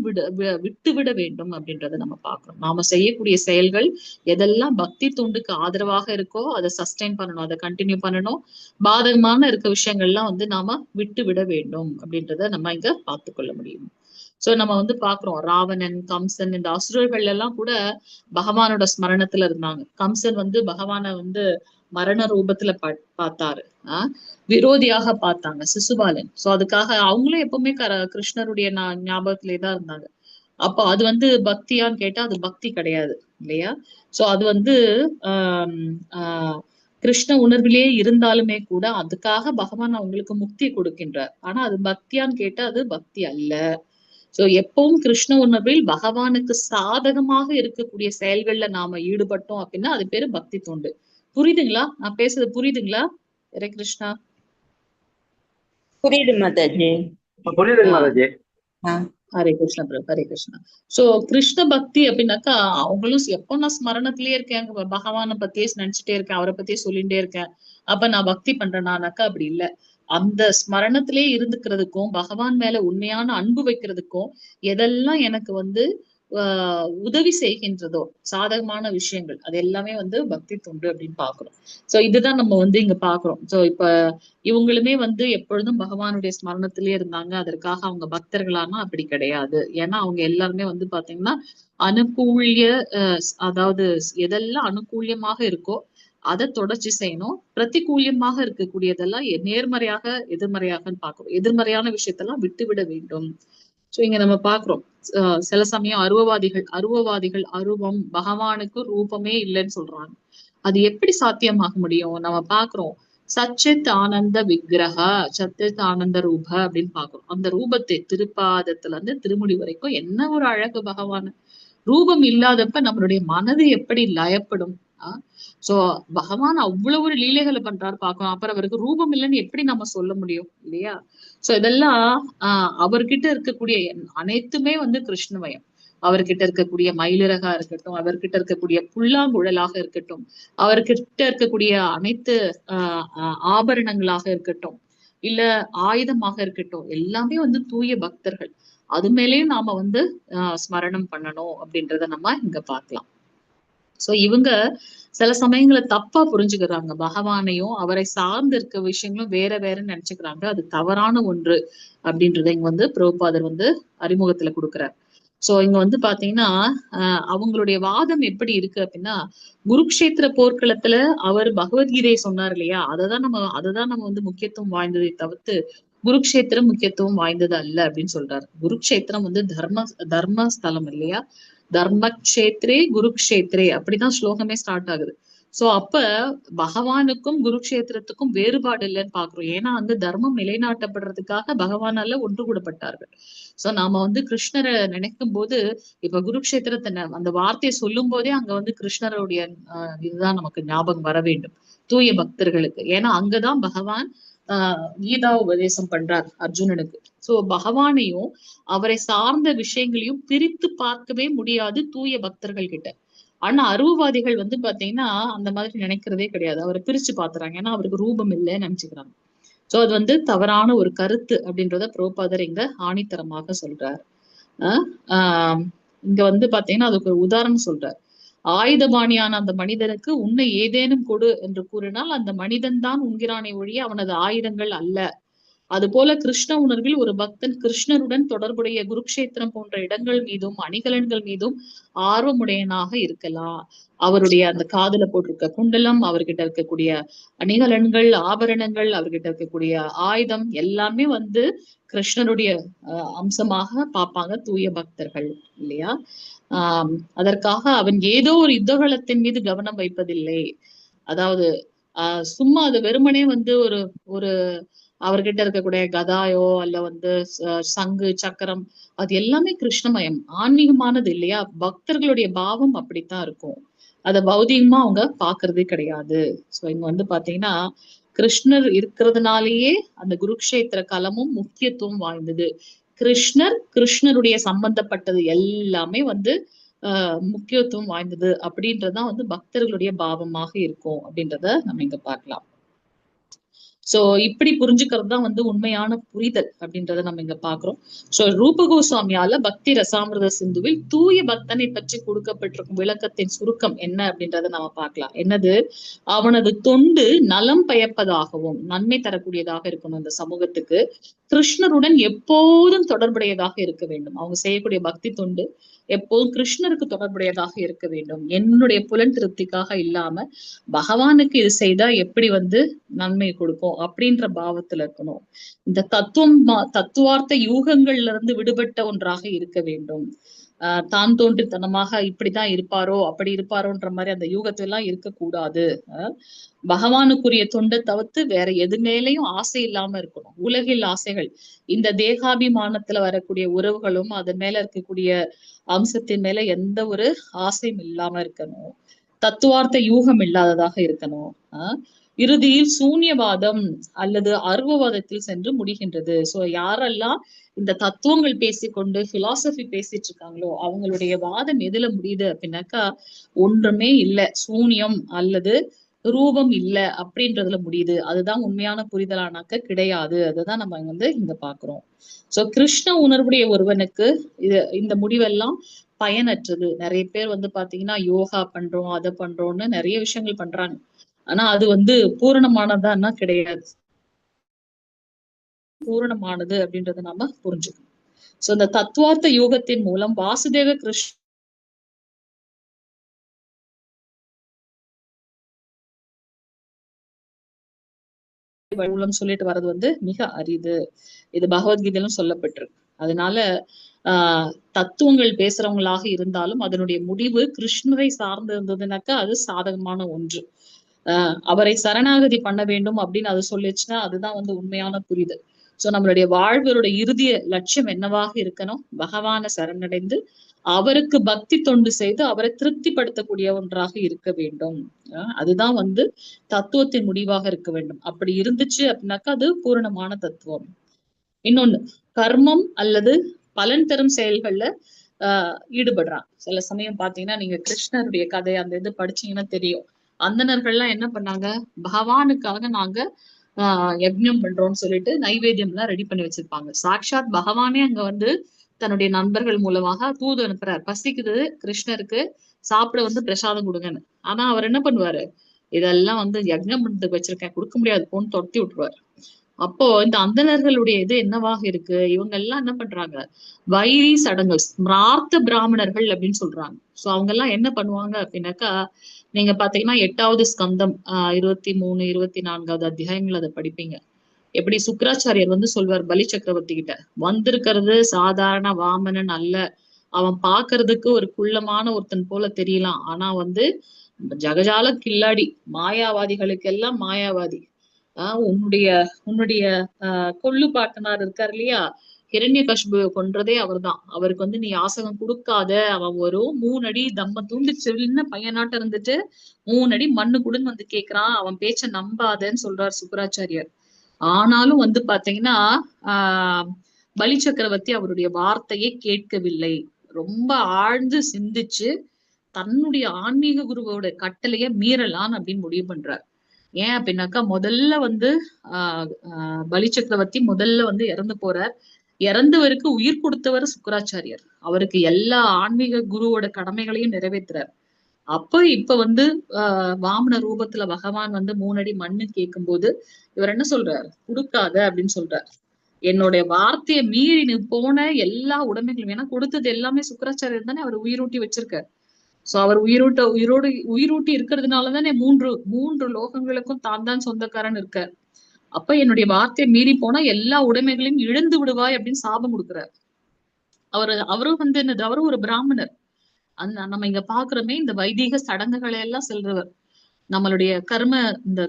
விட்டு விட வேண்டும் அப்படின்றத நம்ம பார்க்கிறோம். நாம செய்யக்கூடிய செயல்கள் எதெல்லாம் பக்தி தொண்டுக்கு ஆதரவாக இருக்கோ அதை சஸ்டெயின் பண்ணணும், அதை கண்டினியூ பண்ணணும். பாதகமான இருக்க விஷயங்கள்லாம் நாம விட்டு விட வேண்டும் அப்படின்றத நம்ம இங்க பார்த்து கொள்ள முடியும். சோ நம்ம பாக்குறோம் ராவணன், கம்சன், இந்த அசுரர்கள் எல்லாம் கூட பகவானோட ஸ்மரணத்துல இருந்தாங்க. கம்சன் பகவான மரண ரூபத்துல பார்த்தாரு, விரோதியாக பார்த்தாங்க சிசுபாலன். சோ அதுக்காக அவங்களும் எப்பவுமே கிருஷ்ணருடைய ஞாபகத்திலேதான் இருந்தாங்க. அப்போ அது பக்தியான்னு கேட்டா அது பக்தி கிடையாது இல்லையா? சோ அது கிருஷ்ண உணர்விலேயே இருந்தாலுமே கூட அதுக்காக பகவான் அவங்களுக்கு முக்தி கொடுக்கின்றார். ஆனா அது பக்தியான்னு கேட்டா அது பக்தி அல்ல. சோ எப்பவும் கிருஷ்ண உணர்வில் பகவானுக்கு சாதகமாக இருக்கக்கூடிய செயல்கள்ல நாம ஈடுபட்டோம் அப்படின்னா அது பேரு பக்தி தொண்டு. புரியுதுங்களா? நான் பேசுறது புரியுதுங்களா? ஹரே கிருஷ்ணா. புரியுது மாதாஜி. புரியுதுங்க மாதாஜி. ஹரே கிருஷ்ணா பிரபு, ஹரே கிருஷ்ணா. சோ கிருஷ்ண பக்தி அப்படின்னாக்கா அவங்களும் எப்போ நான் ஸ்மரணத்திலேயே இருக்கேன், பகவானை பத்தியே நினைச்சுட்டே இருக்கேன், அவரை பத்தியே சொல்லிட்டே இருக்கேன், அப்ப நான் பக்தி பண்றேனானாக்கா அப்படி இல்ல. அந்த ஸ்மரணத்திலே இருந்துக்கிறதுக்கும் பகவான் மேல உண்மையான அன்பு வைக்கிறதுக்கும் எதெல்லாம் எனக்கு உதவி செய்கின்றதோ சாதகமான விஷயங்கள் அது எல்லாமே பக்தி தொண்டு அப்படின்னு பாக்குறோம். சோ இதுதான் நம்ம இங்க பாக்குறோம். சோ இப்ப இவங்களுமே எப்பொழுதும் பகவானுடைய ஸ்மரணத்திலே இருந்தாங்க. அதற்காக அவங்க பக்தர்களானா அப்படி கிடையாது. ஏன்னா அவங்க எல்லாருமே பாத்தீங்கன்னா அனுகூல்ய அதாவது எதெல்லாம் அனுகூல்யமாக இருக்கோ அதை தொடர்ச்சி செய்யணும். பிரதிகூல்யமாக இருக்கக்கூடியதெல்லாம் நேர்மறையாக எதிர்மறையாகன்னு பாக்குறோம். எதிர்மறையான விஷயத்தெல்லாம் விட்டுவிட வேண்டும். சோ இங்க நம்ம பாக்குறோம் சில சமயம் அருவவாதிகள் அருவம் பகவானுக்கு ரூபமே இல்லைன்னு சொல்றாங்க. அது எப்படி சாத்தியமாக முடியும்? நம்ம பாக்குறோம் சச்சித் ஆனந்த விக்கிரக சச்சித் ஆனந்த ரூப அப்படின்னு பாக்குறோம். அந்த ரூபத்தை திருப்பாதத்துல இருந்து திருமுடி வரைக்கும் என்ன ஒரு அழகு பகவான். ரூபம் இல்லாதப்ப நம்மளுடைய மனது எப்படி லயப்படும். சோ பகவான் அவ்வளவு ஒரு லீலைகளை பண்றாரு பாக்கணும். அப்புறம் அவருக்கு ரூபம் இல்லைன்னு எப்படி நம்ம சொல்ல முடியும் இல்லையா? சோ இதெல்லாம் அவர்கிட்ட இருக்கக்கூடிய அனைத்துமே கிருஷ்ணமயம். அவர்கிட்ட இருக்கக்கூடிய மயிலிறகா இருக்கட்டும், அவர்கிட்ட இருக்கக்கூடிய புல்லாங்குழலாக இருக்கட்டும், அவர்கிட்ட இருக்கக்கூடிய அனைத்து ஆபரணங்களாக இருக்கட்டும், இல்ல ஆயுதமாக இருக்கட்டும், எல்லாமே தூய பக்தர்கள். அது மேலேயும் நாம ஸ்மரணம் பண்ணணும் அப்படின்றத நம்ம இங்க பார்க்கலாம். சோ இவங்க சில சமயங்களை தப்பா புரிஞ்சுக்கிறாங்க. பகவானையும் அவரை சார்ந்து இருக்க விஷயங்களும் வேற வேறன்னு நினைச்சுக்கிறாங்க. அது தவறான ஒன்று அப்படின்றத இங்க பிரபுபாதர் அறிமுகத்துல கொடுக்குறார். சோ இங்க பாத்தீங்கன்னா அவங்களுடைய வாதம் எப்படி இருக்கு அப்படின்னா, குருக்ஷேத்திர போர்க்களத்துல அவர் பகவத்கீதையை சொன்னார் இல்லையா, அததான் நம்ம முக்கியத்துவம் வாய்ந்ததை தவிர்த்து குருக்ஷேத்திரம் முக்கியத்துவம் வாய்ந்தது அல்ல அப்படின்னு சொல்றாரு. குருக்ஷேத்திரம் தர்ம ஸ்தலம் இல்லையா, தர்மக்ஷேத்ரே குருக்ஷேத்ரே அப்படிதான் ஸ்லோகமே ஸ்டார்ட் ஆகுது. சோ அப்ப பகவானுக்கும் குருக்ஷேத்திரத்துக்கும் வேறுபாடு இல்லைன்னு பாக்குறோம். ஏன்னா தர்மம் நிலைநாட்டப்படுறதுக்காக பகவானால ஒன்று கூடப்பட்டார்கள். சோ நாம கிருஷ்ணரை நினைக்கும் போது இப்ப குருக்ஷேத்திரத்தை அந்த வார்த்தையை சொல்லும் போதே அங்க கிருஷ்ணருடைய இதுதான் நமக்கு ஞாபகம் வர வேண்டும் தூய பக்தர்களுக்கு. ஏன்னா அங்கதான் பகவான் கீதா உபதேசம் பண்றார் அர்ஜுனனுக்கு. சோ பகவானையும் அவரை சார்ந்த விஷயங்களையும் பிரித்து பார்க்கவே முடியாது தூய பக்தர்கள் கிட்ட. ஆனா அருவவாதிகள் பாத்தீங்கன்னா அந்த மாதிரி நினைக்கிறதே கிடையாது. அவரை பிரிச்சு பாத்துறாங்க. ஏன்னா அவருக்கு ரூபம் இல்லைன்னு நினைச்சுக்கிறாங்க. சோ அது தவறான ஒரு கருத்து அப்படின்றத பிரபுபாதர் இங்க ஆணித்தரமாக சொல்றார். இங்க பாத்தீங்கன்னா அதுக்கு ஒரு உதாரணம் சொல்றார். ஆயுதபாணியான அந்த மனிதனுக்கு உன்னை ஏதேனும் கொடு என்று கூறினால் அந்த மனிதன் தான் உண்கிறானே ஒழிய அவனது ஆயுதங்கள் அல்ல. அதுபோல கிருஷ்ண உணர்வில் ஒரு பக்தன் கிருஷ்ணருடன் தொடர்புடைய குருக்ஷேத்திரம் போன்ற இடங்கள் மீதும் அணிகலன்கள் மீதும் ஆர்வமுடையனாக இருக்கலாம். அவருடைய அந்த காதுல போட்டிருக்க குண்டலம், அவர்கிட்ட இருக்கக்கூடிய அணிகலன்கள், ஆபரணங்கள், அவர்கிட்ட இருக்கக்கூடிய ஆயுதம் எல்லாமே கிருஷ்ணருடைய அம்சமாக பார்ப்பாங்க தூய பக்தர்கள் இல்லையா? அதற்காக அவன் ஏதோ ஒரு யுத்தகலத்தின் மீது கவனம் வைப்பதில்லை. அதாவது சும்மா அது வெறுமனே ஒரு ஒரு அவர்கிட்ட இருக்கக்கூடிய கதாயோ அல்ல சங்கு சக்கரம் அது எல்லாமே கிருஷ்ணமயம், ஆன்மீகமானது இல்லையா? பக்தர்களுடைய பாவம் அப்படித்தான் இருக்கும். அத பௌதிகமா அவங்க பாக்குறதே கிடையாது. சோ இங்க பாத்தீங்கன்னா கிருஷ்ணர் இருக்கிறதுனாலேயே அந்த குருக்ஷேத்திர களமும் முக்கியத்துவம் வாய்ந்தது. கிருஷ்ணருடைய சம்பந்தப்பட்டது எல்லாமே முக்கியத்துவம் வாய்ந்தது அப்படின்றதுதான் பக்தர்களுடைய பாவமாக இருக்கும் அப்படின்றத நம்ம இங்க பார்க்கலாம். சோ இப்படி புரிஞ்சுக்கிறது தான் உண்மையான புரிதல் அப்படின்றத நம்ம இங்க பாக்குறோம். சோ ரூப கோஸ்வாமியால பக்தி ரசாமிரத சிந்துவில் தூய பக்தனை பற்றி கொடுக்கப்பட்டிருக்கும் விளக்கத்தின் சுருக்கம் என்ன அப்படின்றத நம்ம பார்க்கலாம். என்னது? அவனது தொண்டு நலம் பயப்பதாகவும் நன்மை தரக்கூடியதாக இருக்கணும். இந்த சமூகத்துக்கு கிருஷ்ணருடன் எப்போதும் தொடர்புடையதாக இருக்க வேண்டும். அவங்க செய்யக்கூடிய பக்தி தொண்டு எப்போதும் கிருஷ்ணருக்கு தொடர்புடையதாக இருக்க வேண்டும். என்னுடைய புலன் திருப்திக்காக இல்லாம பகவானுக்கு இது செய்தா எப்படி நன்மை கொடுக்கும் அப்படின்ற பாவத்துல இருக்கணும். இந்த தத்துவார்த்த யூகங்கள்ல இருந்து விடுபட்ட ஒன்றாக இருக்க வேண்டும். தான் தோன்றித்தனமாக இப்படிதான் இருப்பாரோ அப்படி இருப்பாரோன்ற மாதிரி அந்த யூகத்தெல்லாம் இருக்கக்கூடாது. பகவானுக்குரிய தொண்டை தவிர்த்து வேற எது மேலேயும் ஆசை இல்லாம இருக்கணும். உலகில் ஆசைகள், இந்த தேகாபிமானத்துல வரக்கூடிய உறவுகளும் அதன் மேல இருக்கக்கூடிய அம்சத்தின் மேல எந்த ஒரு ஆசையும் இல்லாம இருக்கணும். தத்துவார்த்த யூகம் இல்லாததாக இருக்கணும். இறுதியில் சூன்யவாதம் அல்லது அருவவாதத்தில் சென்று முடிகின்றது. சோ யாரெல்லாம் இந்த தத்துவங்கள் பேசிக்கொண்டு பிலாசபி பேசிட்டு இருக்காங்களோ அவங்களுடைய வாதம் எதுல முடியுது அப்படின்னாக்கா ஒன்றுமே இல்லை, சூன்யம் அல்லது ரூபம் இல்லை அப்படின்றதுல முடியுது. அதுதான் உண்மையான புரிதலானாக்க கிடையாது. அதுதான் நம்ம இங்க பாக்குறோம். சோ கிருஷ்ண உணர்வுடைய ஒருவனுக்கு இந்த முடிவெல்லாம் பயனற்றது. நிறைய பேர் பாத்தீங்கன்னா யோகா பண்றோம் அதை பண்றோம்னு நிறைய விஷயங்கள் பண்றாங்க. ஆனா அது பூரணமானதான்னா கிடையாது. பூரணமானது அப்படின்றத நாம புரிஞ்சுக்கணும். சோ இந்த தத்துவார்த்த யோகத்தின் மூலம் வாசுதேவ கிருஷ்ண மூலம் சொல்லிட்டு வர்றது மிக அரிது. இது பகவத்கீதையிலும் சொல்லப்பட்டிருக்கு. அதனால தத்துவங்கள் பேசுறவங்களாக இருந்தாலும் அதனுடைய முடிவு கிருஷ்ணரை சார்ந்து இருந்ததுனாக்கா அது சாதகமான ஒன்று. அவரை சரணாகதி பண்ண வேண்டும் அப்படின்னு அது சொல்லிச்சுன்னா அதுதான் உண்மையான புரிதல். சோ நம்மளுடைய வாழ்வருடைய இறுதிய லட்சியம் என்னவாக இருக்கணும்? பகவானை சரணடைந்து அவருக்கு பக்தி தொண்டு செய்து அவரை திருப்திப்படுத்தக்கூடிய ஒன்றாக இருக்க வேண்டும். அதுதான் தத்துவத்தின் முடிவாக இருக்க வேண்டும். அப்படி இருந்துச்சு அப்படின்னாக்கா அது பூரணமான தத்துவம். இன்னொன்னு, கர்மம் அல்லது பலன் தரும் செயல்கள்ல ஈடுபடுறான். சில சமயம் பாத்தீங்கன்னா நீங்க கிருஷ்ணருடைய கதை அந்த இது படிச்சீங்கன்னா தெரியும். அந்தணர்கள்லாம் என்ன பண்ணாங்க? பகவானுக்காக நாங்க யஜ்ஞம் பண்றோம்னு சொல்லிட்டு நைவேத்தியம் எல்லாம் ரெடி பண்ணி வச்சிருப்பாங்க. சாட்சாத் பகவானே அங்க தன்னுடைய நண்பர்கள் மூலமாக தூது அனுப்புறாரு. பசிக்குது கிருஷ்ணருக்கு, சாப்பிட பிரசாதம் கொடுங்கன்னு. ஆனா அவர் என்ன பண்ணுவாரு? இதெல்லாம் யஜ்ஞம் பண்றதுக்கு வச்சிருக்கேன், கொடுக்க முடியாது போன்னு தொட்டி விட்டுருவாரு. அப்போ இந்த அந்தணர்களுடைய இது என்னவாக இருக்கு? இவங்க எல்லாம் என்ன பண்றாங்க? வைரி சடங்கு, ஸ்மார்த்த பிராமணர்கள் அப்படின்னு சொல்றாங்க. சோ அவங்க எல்லாம் என்ன பண்ணுவாங்க அப்படின்னாக்கா, நீங்க பாத்தீங்கன்னா 8வது ஸ்கந்தம் 23, 24வது அத்தியாயங்கள் அதை படிப்பீங்க. எப்படி சுக்கராச்சாரியர் சொல்வார் பலி சக்கரவர்த்தி கிட்ட, வந்திருக்கிறது சாதாரண வாமனன் அல்ல, அவன் பாக்குறதுக்கு ஒரு குள்ளமான ஒருத்தன் போல தெரியலாம், ஆனா ஜகஜால கில்லாடி, மாயாவாதிகளுக்கு எல்லாம் மாயாவாதி. உன்னுடைய கொள்ளு பாட்டனார் இருக்காரு இல்லையா, ஹிரண்யகசிபுவை கொன்றதே அவர்தான். அவருக்கு நீ யாசகம் கொடுக்காத, அவன் ஒரு 3 அடி தம்ம தூண்டு சின்ன பையனாட்ட இருந்துட்டு 3 அடி மண்ணு கூடன்னு கேக்குறான், அவன் பேச்ச நம்பாதன்னு சொல்றாரு சுக்கராச்சாரியர். ஆனாலும் பாத்தீங்கன்னா பலி சக்கரவர்த்தி அவருடைய வார்த்தையை கேட்கவில்லை. ரொம்ப ஆழ்ந்து சிந்திச்சு தன்னுடைய ஆன்மீக குருவோட கட்டளைய மீறலான்னு அப்படின்னு முடிவு பண்றார். ஏன் அப்படின்னாக்கா, முதல்ல பலி சக்கரவர்த்தி முதல்ல இறந்து போறார். இறந்தவருக்கு உயிர் கொடுத்தவர் சுக்கராச்சாரியர். அவருக்கு எல்லா ஆன்மீக குருவோட கடமைகளையும் நிறைவேற்றுறார். அப்ப இப்ப வந்து வாமன ரூபத்துல பகவான் வந்து 3 அடி மண்ணு கேட்கும் போது இவர் என்ன சொல்றாரு, கொடுக்காத அப்படின்னு சொல்றாரு. என்னுடைய வார்த்தையை மீறி நீ போன எல்லா உடைமைகளும், ஏன்னா கொடுத்தது எல்லாமே சுக்கராச்சாரியர் தானே அவர் உயிரூட்டி வச்சிருக்காரு. சோ அவர் உயிரூட்டி இருக்கிறதுனாலதானே மூன்று லோகங்களுக்கும் தான் சொந்தக்காரன் இருக்கார். அப்ப என்னுடைய வார்த்தையை மீறி போனா எல்லா உடைமைகளையும் இழந்து விடுவாய் அப்படின்னு சாபம் கொடுக்கிறார். அவரும் வந்து என்னது, அவரும் ஒரு பிராமணர். நம்ம இங்க பாக்குறோமே இந்த வைதீக சடங்குகளை எல்லாம் செல்றவர். நம்மளுடைய இந்த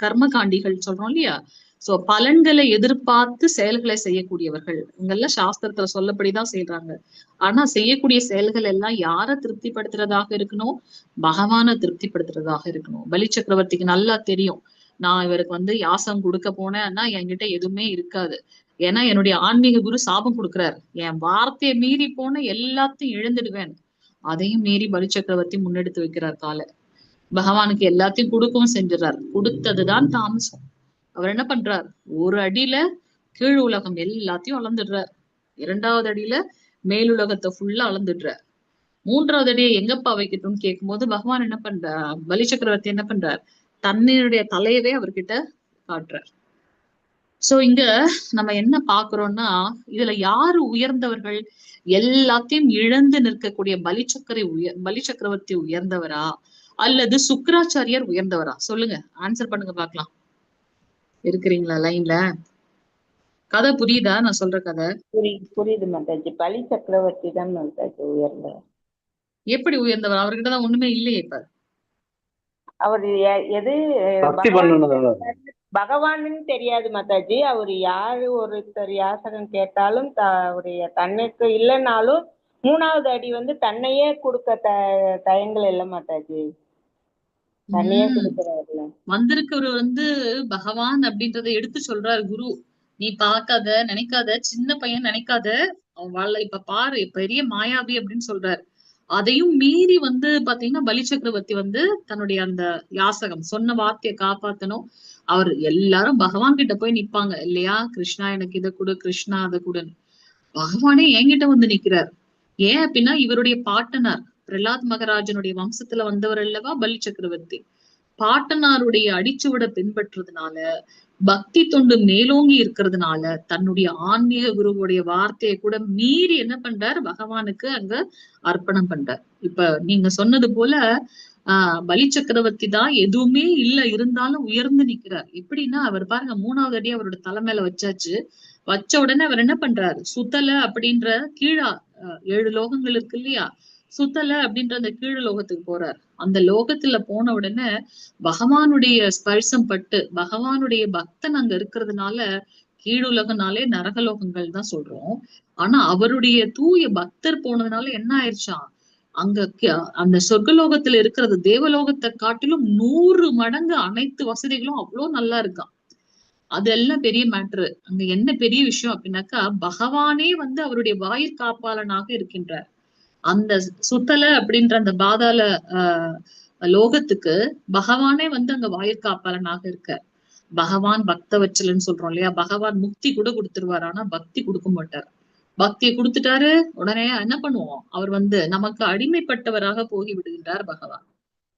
கர்ம காண்டிகள் சொல்றோம் இல்லையா, சோ பலன்களை எதிர்பார்த்து செயல்களை செய்யக்கூடியவர்கள். இவங்கெல்லாம் சாஸ்திரத்துல சொல்லப்படிதான் செய்யறாங்க. ஆனா செய்யக்கூடிய செயல்கள் எல்லாம் யார திருப்திப்படுத்துறதாக இருக்கணும், பகவானை திருப்திப்படுத்துறதாக இருக்கணும். பலி சக்கரவர்த்திக்கு நல்லா தெரியும், நான் இவருக்கு வந்து யாசம் கொடுக்க போனேன்னா என்கிட்ட எதுவுமே இருக்காது. ஏன்னா என்னுடைய ஆன்மீக குரு சாபம் கொடுக்கிறார், என் வார்த்தையை மீறி போன எல்லாத்தையும் இழந்துடுவேன். அதையும் மீறி பலி சக்கரவர்த்தி முன்னெடுத்து வைக்கிறார் காலை. பகவானுக்கு எல்லாத்தையும் கொடுக்கவும் செஞ்சிடறார். கொடுத்ததுதான் தாமசம். அவர் என்ன பண்றார், ஒரு அடியில கீழ் உலகம் எல்லாத்தையும் அளந்துடுறார். 2வது அடியில மேலுலகத்தை ஃபுல்லா அளந்துடுறார். 3வது அடியை எங்கப்பா வைக்கட்டும்னு கேட்கும்போது பகவான் என்ன பண்றார், பலி சக்கரவர்த்தி என்ன பண்றார், தன்னுடைய தலையவே அவர்கிட்ட காட்டுறார். சோ இங்க நம்ம என்ன பாக்குறோம்னா, இதுல யாரு உயர்ந்தவர்கள், எல்லாத்தையும் இழந்து நிற்கக்கூடிய பலி சக்கரவர்த்தி உயர்ந்தவரா அல்லது சுக்கராச்சாரியர் உயர்ந்தவரா? சொல்லுங்க, ஆன்சர் பண்ணுங்க பாக்கலாம். இருக்கிறீங்களா லைன்ல? கதை புரியுதா நான் சொல்ற கதை? புரியுது மாதாஜி. பலி சக்கரவர்த்தி தான் மாதாஜி உயர்ந்தவர். எப்படி உயர்ந்தவர்? அவர்கிட்டதான் ஒண்ணுமே இல்லையே. இப்ப அவர் எது பகவான்னு தெரியாது மாதாஜி. அவரு யாரு ஒருத்தர் யாசகம் கேட்டாலும் அவருடைய தன்னுக்கு இல்லைன்னாலும் 3வது அடி வந்து தன்னையே கொடுக்க தயங்கல இல்ல மாதாஜி. தன்னையே கொடுக்கிறாருல. வந்திருக்கவர் வந்து பகவான் அப்படின்றத எடுத்து சொல்றாரு குரு. நீ பார்க்காத, நினைக்காத, சின்ன பையன் நினைக்காத, அவன் இப்ப பாரு பெரிய மாயாவி அப்படின்னு சொல்றாரு. அதையும் மீறி வந்து பாத்தீங்கன்னா பலி சக்கரவர்த்தி வந்து தன்னுடைய அந்த யாசகம் சொன்ன வார்த்தையை காப்பாத்தணும். அவர் எல்லாரும் பகவான் கிட்ட போய் நிப்பாங்க இல்லையா, கிருஷ்ணா எனக்கு இதை கொடு, கிருஷ்ணா அதை கொடுன்னு. பகவானே என்கிட்ட வந்து நிக்கிறார். ஏன் அப்படின்னா இவருடைய பாட்டனார் பிரலாத் மகராஜனுடைய வம்சத்துல வந்தவர் அல்லவா பலி சக்கரவர்த்தி. பாட்டனாருடைய அடிச்சுவிட பின்பற்றதுனால, பக்தி தொண்டு மேலோங்கி இருக்கிறதுனால, தன்னுடைய ஆன்மீக குருவுடைய வார்த்தையை கூட மீறி என்ன பண்றார், பகவானுக்கு அங்க அர்ப்பணம் பண்றார். இப்ப நீங்க சொன்னது போல பலி சக்கரவர்த்தி தான் எதுவுமே இல்ல இருந்தாலும் உயர்ந்து நிக்கிறார். எப்படின்னா அவர் பாருங்க 3வது அடி அவரோட தலைமையில வச்சாச்சு. வச்ச உடனே அவர் என்ன பண்றாரு, சுத்தல அப்படின்ற கீழா 7 லோகங்கள் இருக்கு இல்லையா, சுத்தல அப்படின்ற அந்த கீழ் லோகத்துக்கு போறார். அந்த லோகத்துல போன உடனே பகவானுடைய ஸ்பர்சம் பட்டு, பகவானுடைய பக்தன் அங்க இருக்கிறதுனால, கீழுலகனாலே நரகலோகங்கள் தான் சொல்றோம். ஆனா அவருடைய தூய பக்தர் போனதுனால என்ன ஆயிடுச்சான், அங்க அந்த சொர்க்கலோகத்துல இருக்கிறது தேவலோகத்தை காட்டிலும் 100 மடங்கு அனைத்து வசதிகளும் அவ்வளவு நல்லா இருக்கான். அதெல்லாம் பெரிய மேட்ரு. அங்க என்ன பெரிய விஷயம் அப்படின்னாக்கா, பகவானே வந்து அவருடைய வாயிற் காப்பாளனாக இருக்கின்றார். அந்த சுத்தல அப்படின்ற அந்த பாதாள லோகத்துக்கு பகவானே வந்து அங்க வாயிற்காப்பாளனாக இருக்க. பகவான் பக்தவச்சலன்னு சொல்றோம் இல்லையா, பகவான் முக்தி கூட கொடுத்துருவாரு, ஆனா பக்தி கொடுக்க மாட்டார். பக்தியை கொடுத்துட்டாரு உடனே என்ன பண்ணுவோம், அவர் வந்து நமக்கு அடிமைப்பட்டவராக போகி விடுகின்றார் பகவான்.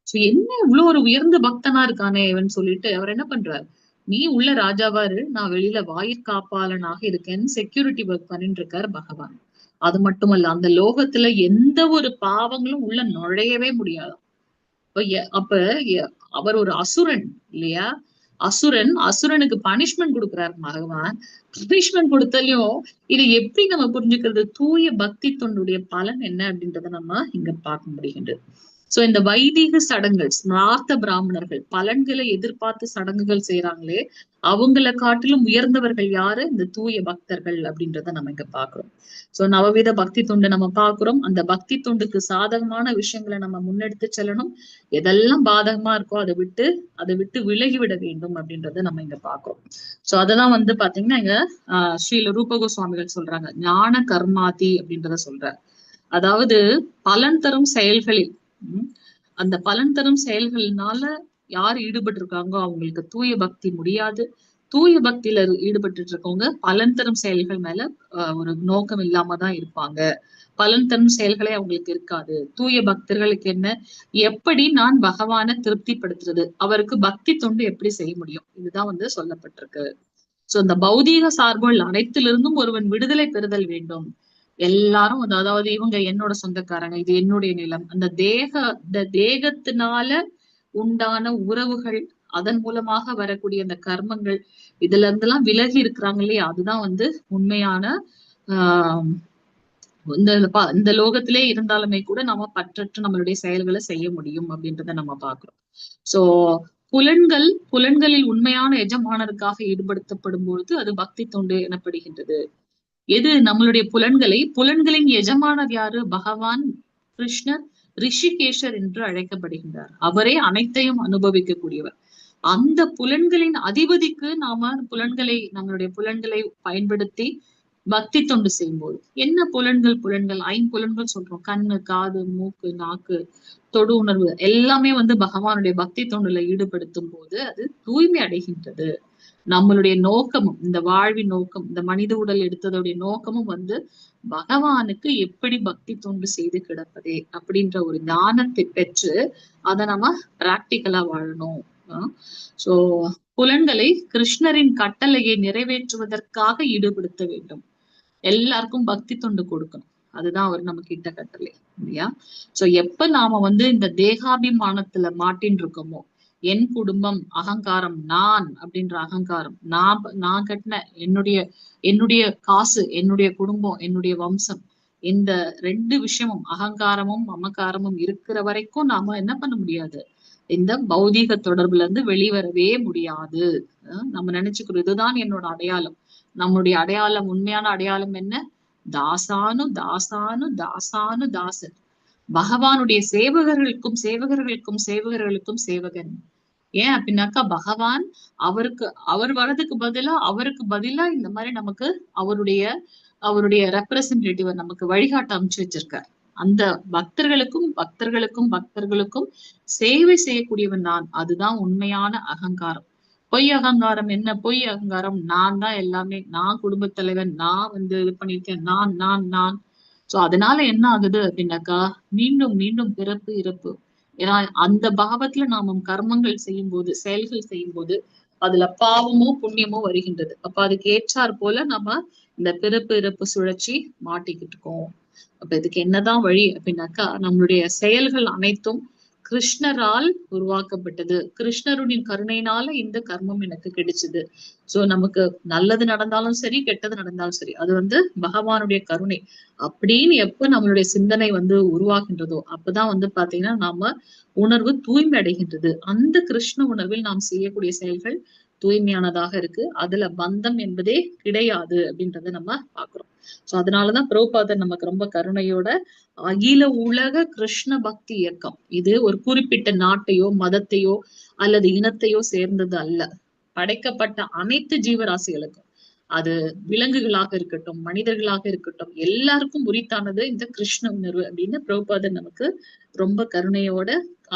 சோ என்ன இவ்வளவு ஒரு உயர்ந்த பக்தனா இருக்கானே இவன் சொல்லிட்டு அவர் என்ன பண்றாரு, நீ உள்ள ராஜாவாரு, நான் வெளியில வாயிற்காப்பாளனாக இருக்கேன்னு செக்யூரிட்டி ஒர்க் பண்ணிட்டு இருக்காரு பகவான். அது மட்டுமல்ல, அந்த லோகத்துல எந்த ஒரு பாவங்களும் உள்ள நுழையவே முடியாது. அப்ப அவர் ஒரு அசுரன் இல்லையா, அசுரனுக்கு பனிஷ்மெண்ட் கொடுக்கிறார் பகவான். பனிஷ்மெண்ட் கொடுத்தாலையும் இதை எப்படி நம்ம புரிஞ்சுக்கிறது, தூய பக்தி தொண்டுடைய பலன் என்ன அப்படின்றத நம்ம இங்க பார்க்க முடிகின்றது. சோ இந்த வைதீக சடங்குகள், ஸ்மார்த்த பிராமணர்கள் பலன்களை எதிர்பார்த்து சடங்குகள் செய்யறாங்களே, அவங்களை காட்டிலும் உயர்ந்தவர்கள் யாரு, இந்த தூய பக்தர்கள் அப்படின்றத நம்ம இங்க பாக்குறோம். சோ நவவித பக்தி தொண்டு நம்ம பாக்குறோம். அந்த பக்தி தொண்டுக்கு சாதகமான விஷயங்களை நம்ம முன்னெடுத்து செல்லணும். எதெல்லாம் பாதகமா இருக்கோ அதை விட்டு விலகிவிட வேண்டும் அப்படின்றத நம்ம இங்க பாக்குறோம். சோ அதெல்லாம் வந்து பாத்தீங்கன்னா இங்க ஸ்ரீல ரூப கோஸ்வாமிகள் சொல்றாங்க, ஞான கர்மாதி அப்படின்றத சொல்றார். அதாவது பலன் தரும் செயல்களில், அந்த பலன் தரும் செயல்கள்னால யார் ஈடுபட்டு இருக்காங்களோ அவங்களுக்கு தூய பக்தி முடியாது. தூய பக்தியில ஈடுபட்டு இருக்கவங்க பலன் தரும் செயல்கள் மேல ஒரு நோக்கம் இல்லாம தான் இருப்பாங்க பலன் தரும் செயல்களே அவங்களுக்கு இருக்காது. தூய பக்தர்களுக்கு என்ன, எப்படி நான் பகவானை திருப்திப்படுத்துறது, அவருக்கு பக்தி தொண்டு எப்படி செய்ய முடியும், இதுதான் வந்து சொல்லப்பட்டிருக்கு. சோ இந்த பௌதீக சார்புகள் அனைத்திலிருந்தும் ஒருவன் விடுதலை பெறுதல் வேண்டும். எல்லாரும் அதாவது இவங்க என்னோட சொந்தக்காரங்க, இது என்னுடைய நிலம், அந்த தேகத்தினால உண்டான உறவுகள், அதன் மூலமாக வரக்கூடிய அந்த கர்மங்கள், இதுல இருந்தெல்லாம் விலகி இருக்கிறாங்க இல்லையா, அதுதான் வந்து உண்மையான ஆஹ் இந்த லோகத்திலே இருந்தாலுமே கூட நாம பற்றற்று நம்மளுடைய செயல்களை செய்ய முடியும் அப்படின்றத நம்ம பாக்குறோம். சோ புலன்களில் உண்மையான எஜமானருக்காக ஈடுபடுத்தப்படும் பொழுது அது பக்தி தொண்டு எனப்படுகின்றது. எது நம்மளுடைய புலன்களின் எஜமானர் யாரு? பகவான் கிருஷ்ணர் ரிஷிகேஷர் என்று அழைக்கப்படுகின்றார். அவரே அனைத்தையும் அனுபவிக்க கூடியவர். அந்த புலன்களின் அதிபதிக்கு நாம நம்மளுடைய புலன்களை பயன்படுத்தி பக்தி தொண்டு செய்யும்போது, என்ன புலன்கள் ஐம்புலன்கள் சொல்றோம், கண்ணு, காது, மூக்கு, நாக்கு, தொடு உணர்வு எல்லாமே வந்து பகவானுடைய பக்தி தொண்டுல ஈடுபடுத்தும் போது அது தூய்மை அடைகின்றது. நம்மளுடைய நோக்கமும், இந்த வாழ்வின் நோக்கம், இந்த மனித உடல் எடுத்ததுடைய நோக்கமும் வந்து பகவானுக்கு எப்படி பக்தி தொண்டு செய்து கிடப்பதே அப்படின்ற ஒரு ஞானத்தை பெற்று அதை நம்ம பிராக்டிக்கலா வாழணும். சோ புலன்களை கிருஷ்ணரின் கட்டளையை நிறைவேற்றுவதற்காக ஈடுபடுத்த வேண்டும். எல்லாருக்கும் பக்தி தொண்டு கொடுக்கணும், அதுதான் அவர் நமக்கு இட்ட கட்டளை இல்லையா. சோ எப்ப நாம வந்து இந்த தேகாபிமானத்துல மாட்டின்னு இருக்கோமோ, என் குடும்பம், அகங்காரம், நான் அப்படின்ற அகங்காரம், நான் கட்டின என்னுடைய காசு, என்னுடைய குடும்பம், என்னுடைய வம்சம், இந்த ரெண்டு விஷயமும் அகங்காரமும் மமகாரமும் இருக்கிற வரைக்கும் நாம என்ன பண்ண முடியாது, இந்த பௌதீக தொடர்புல இருந்து வெளிவரவே முடியாது. நம்ம நினைச்சுக்கிறோம் இதுதான் என்னோட அடையாளம். நம்முடைய அடையாளம், உண்மையான அடையாளம் என்ன? தாசானு தாசானு தாசானு தாசன். பகவானுடைய சேவகர்களுக்கும் சேவகன். ஏன் அப்படின்னாக்கா பகவான் அவர் வர்றதுக்கு அவருக்கு பதிலா இந்த மாதிரி நமக்கு அவருடைய ரெப்ரசன்டேட்டிவ நமக்கு வழிகாட்ட அமைச்சு வச்சிருக்கார். அந்த பக்தர்களுக்கும் சேவை செய்யக்கூடியவன் நான். அதுதான் உண்மையான அகங்காரம். பொய் அகங்காரம் என்ன? பொய் அகங்காரம் நான் தான் எல்லாமே, நான் குடும்பத் தலைவன், நான் வந்து இது பண்ணிருக்கேன், நான். சோ அதனால என்ன ஆகுது அப்படின்னாக்கா மீண்டும் மீண்டும் பிறப்பு இறப்பு. ஏன்னா அந்த பாவத்துல நாம கர்மங்கள் செய்யும் போது, செயல்கள் செய்யும் போது அதுல பாவமோ புண்ணியமோ வருகின்றது. அப்ப அதுக்கு ஏற்றாற் போல நம்ம இந்த பிறப்பு இறப்பு சுழற்சி மாட்டிக்கிட்டு இருக்கோம். அப்ப இதுக்கு என்னதான் வழி அப்படின்னாக்கா, நம்மளுடைய செயல்கள் அனைத்தும் கிருஷ்ணரால் உருவாக்கப்பட்டது. கிருஷ்ணருடைய கருணையினால இந்த கர்மம் எனக்கு கிடைச்சது. சோ நமக்கு நல்லது நடந்தாலும் சரி, கெட்டது நடந்தாலும் சரி, அது வந்து பகவானுடைய கருணை அப்படின்னு எப்ப நம்மளுடைய சிந்தனை வந்து உருவாகின்றதோ அப்பதான் வந்து பாத்தீங்கன்னா நாம உணர்வு தூய்மை அடைகின்றது. அந்த கிருஷ்ண உணர்வில் நாம் செய்யக்கூடிய செயல்கள் தூய்மையானதாக இருக்கு. அதுல பந்தம் என்பதே கிடையாது அப்படின்றத நம்ம பாக்குறோம். சோ அதனாலதான் பிரபுபாதர் நமக்கு ரொம்ப கருணையோட அகில உலக கிருஷ்ண பக்தி இயக்கம், இது ஒரு குறிப்பிட்ட நாட்டையோ மதத்தையோ அல்லது இனத்தையோ சேர்ந்தது அல்ல. படைக்கப்பட்ட அனைத்து ஜீவராசிகளுக்கும், அது விலங்குகளாக இருக்கட்டும், மனிதர்களாக இருக்கட்டும், எல்லாருக்கும் உரித்தானது இந்த கிருஷ்ண உணர்வு அப்படின்னு பிரபுபாதர் நமக்கு ரொம்ப கருணையோட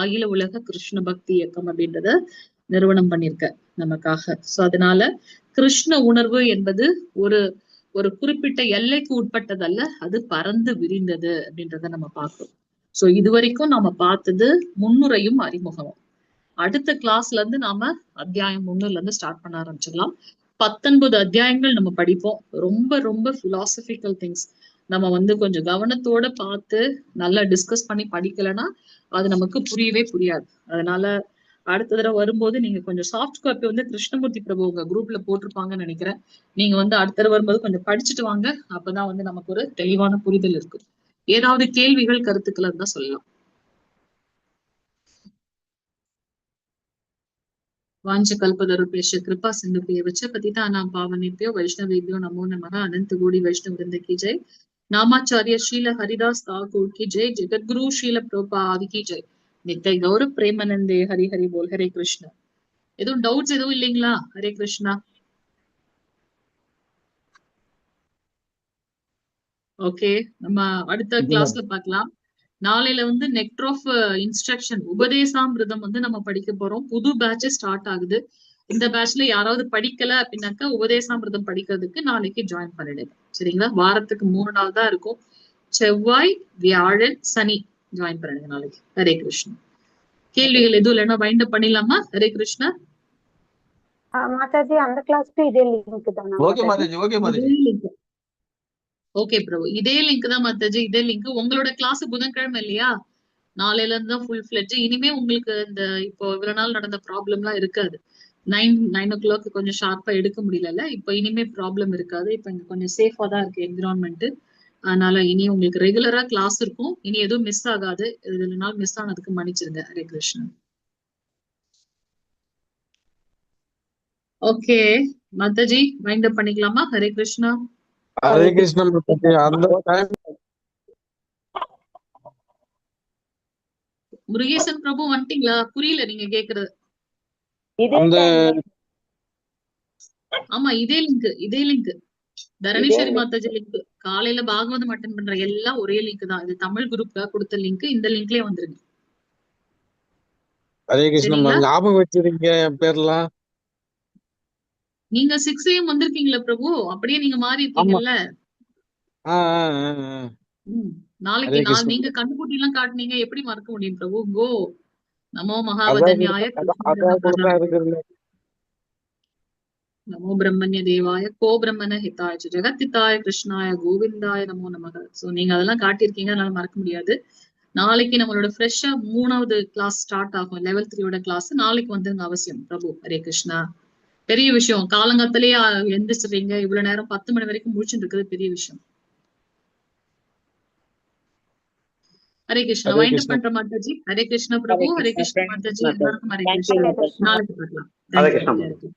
அகில உலக கிருஷ்ண பக்தி இயக்கம் அப்படின்றத நிறுவனம் பண்ணிருக்க நமக்காக. சோ அதனால கிருஷ்ண உணர்வு என்பது ஒரு குறிப்பிட்ட எல்லைக்கு உட்பட்டதல்ல, அது பறந்து விரிந்தது அப்படின்றத நம்ம பார்க்கிறோம். சோ இதுவரைக்கும் நாம பார்த்தது முன்னுரையும் அறிமுகமும். அடுத்த கிளாஸ்ல இருந்து நாம அத்தியாயம் 1ல இருந்து ஸ்டார்ட் பண்ண ஆரம்பிச்சிடலாம். 19 அத்தியாயங்கள் நம்ம படிப்போம். ரொம்ப ரொம்ப பிலாசபிக்கல் திங்ஸ் நம்ம வந்து கொஞ்சம் கவனத்தோட பார்த்து நல்லா டிஸ்கஸ் பண்ணி படிக்கலைன்னா அது நமக்கு புரியவே புரியாது. அதனால அடுத்த தடவை வரும்போது நீங்க கொஞ்சம் சாஃப்ட் காப்பி வந்து கிருஷ்ணமூர்த்தி பிரபு உங்க குரூப்ல போட்டிருப்பாங்கன்னு நினைக்கிறேன். நீங்க வந்து அடுத்த தடவை வரும்போது கொஞ்சம் படிச்சுட்டு வாங்க. அப்பதான் வந்து நமக்கு ஒரு தெளிவான புரிதல் இருக்கு. ஏதாவது கேள்விகள் கருத்துக்கள் இருந்தா சொல்லலாம். वाञ्छ कल्पतरुभ्यश्च कृपा सिन्धुभ्येव च पतितानां पावनेभ्यो वैष्णवेभ्यो नमो नमः। अनंत कोटि वैष्णव वृंद की जय। नामाचार्य शील हरिदास ठाकुर की जय। जगतगुरु शील प्रभुपाद की जय। नित्य गौर प्रेमानंदे हरि हरि बोल। हरे कृष्ण। எதுவும் டவுட்ஸ் எதுவும் இல்லைங்களா? ஹரே கிருஷ்ணா. ஓகே, நம்ம அடுத்த கிளாஸ்ல பார்க்கலாம். நாளையில வந்து நெக்டர் ஆஃப் இன்ஸ்ட்ரக்ஷன் உபதேசாமிருதம் வந்து நம்ம படிக்க போறோம். புது பேட்ச் ஸ்டார்ட் ஆகுது. இந்த பேட்ச்ல யாராவது படிக்கல அப்படின்னாக்கா உபதேசாமிருதம் படிக்கிறதுக்கு நாளைக்கு ஜாயின் பண்ணிடுங்க. சரிங்களா? வாரத்துக்கு 3 நாள் தான் இருக்கும். செவ்வாய், வியாழன், சனி ஜாயின் பண்ணுங்க நாளைக்கு. ஹரே கிருஷ்ணா. கேள்விகள் எதுவும் இல்லைன்னா வைண்ட் அப் பண்ணிடலாமா? ஹரே கிருஷ்ணா. மாதாஜி அந்த கிளாஸ்க்கு இதே லிங்க் தானா? ஓகே மாதாஜி, ஓகே மாதாஜி. ஓகே பிரபு, இதே லிங்க் தான் மாதாஜி, இதே லிங்க். உங்களோட கிளாஸ் புதன்கிழமை இல்லையா? நாளையில இருந்து தான் ஃபுல் ஃபிளட்ஜ். இனிமே உங்களுக்கு இந்த இப்போ இவ்வளவு நாள் நடந்த ப்ராப்ளம் எல்லாம் இருக்காது. 9 o'clock கொஞ்சம் ஷார்ப்பா எடுக்க முடியல. இப்ப இனிமே ப்ராப்ளம் இருக்காது. இப்ப இங்க கொஞ்சம் சேஃபா தான் இருக்கு என்விரான்மெண்ட். அதனால இனி உங்களுக்கு ரெகுலரா கிளாஸ் இருக்கும். இனி எதுவும் மிஸ் ஆகாது. இதுல நாள் மிஸ் ஆனதுக்கு மன்னிச்சிருங்க. Hare Krishnan. Okay Mataji, wind up பண்ணிக்கலாமா? ஹரே கிருஷ்ணா. ஹரே கிருஷ்ணா மாதாஜி. அந்த டைம் முருகேசன் பிரபு வந்துட்டீங்களா? புரியல நீங்க கேக்குறது. அந்த ஆமா, இதே லிங்க் தரணீஸ்வரி மாதாஜி லிங்க். காலையில பாகவதம் அட்டன் பண்ற எல்லாம் ஒரே லிங்க் தான். இது தமிழ் குரூப்ல கொடுத்த லிங்க். இந்த லிங்க்லயே வந்துருங்க. ஹரே கிருஷ்ணா சரிங்களா? ஞாபகம் வச்சிருக்கீங்க என் பேர்லாம். நீங்க 6 AM வந்திருக்கீங்களா பிரபு? அப்படியே நீங்க மாறி இருக்கீங்கல்ல. நாளைக்கு ஹரே கிருஷ்ணா. நீங்க கண்ணுக்குட்டி எல்லாம் காட்டுனீங்க, எப்படி மறக்க முடியும் பிரபு? கோ நமோ அதான் மகாவதன்யாய அதான் இருக்கிறது. நமோ பிரம்மண்ய தேவாய கோ பிரம்மண ஹிதாய ஜெகத்ஹிதாய கிருஷ்ணாய கோவிந்தாய நமோ நமக. சோ நீங்க அதெல்லாம் காட்டியிருக்கீங்க, அதனால மறக்க முடியாது. நாளைக்கு நம்மளோட ஃப்ரெஷ்ஷா 3வது கிளாஸ் ஸ்டார்ட் ஆகும். லெவல் 3யோட கிளாஸ். நாளைக்கு வந்துருங்க அவசியம் பிரபு. ஹரே கிருஷ்ணா. பெரிய விஷயம், காலங்காத்திலேயே எந்திரிச்சிடுறீங்க. இவ்வளவு நேரம் 10 மணி வரைக்கும் முடிச்சுட்டு இருக்கிறது பெரிய விஷயம். ஹரே கிருஷ்ணா. வைண்ட் அப் பண்ற மாதாஜி. ஹரே கிருஷ்ணா பிரபு. ஹரே கிருஷ்ணா மாதாஜி. எல்லாருக்கும் ஹரே கிருஷ்ணா. நாளைக்கு பார்க்கலாம். தேங்க்யூ.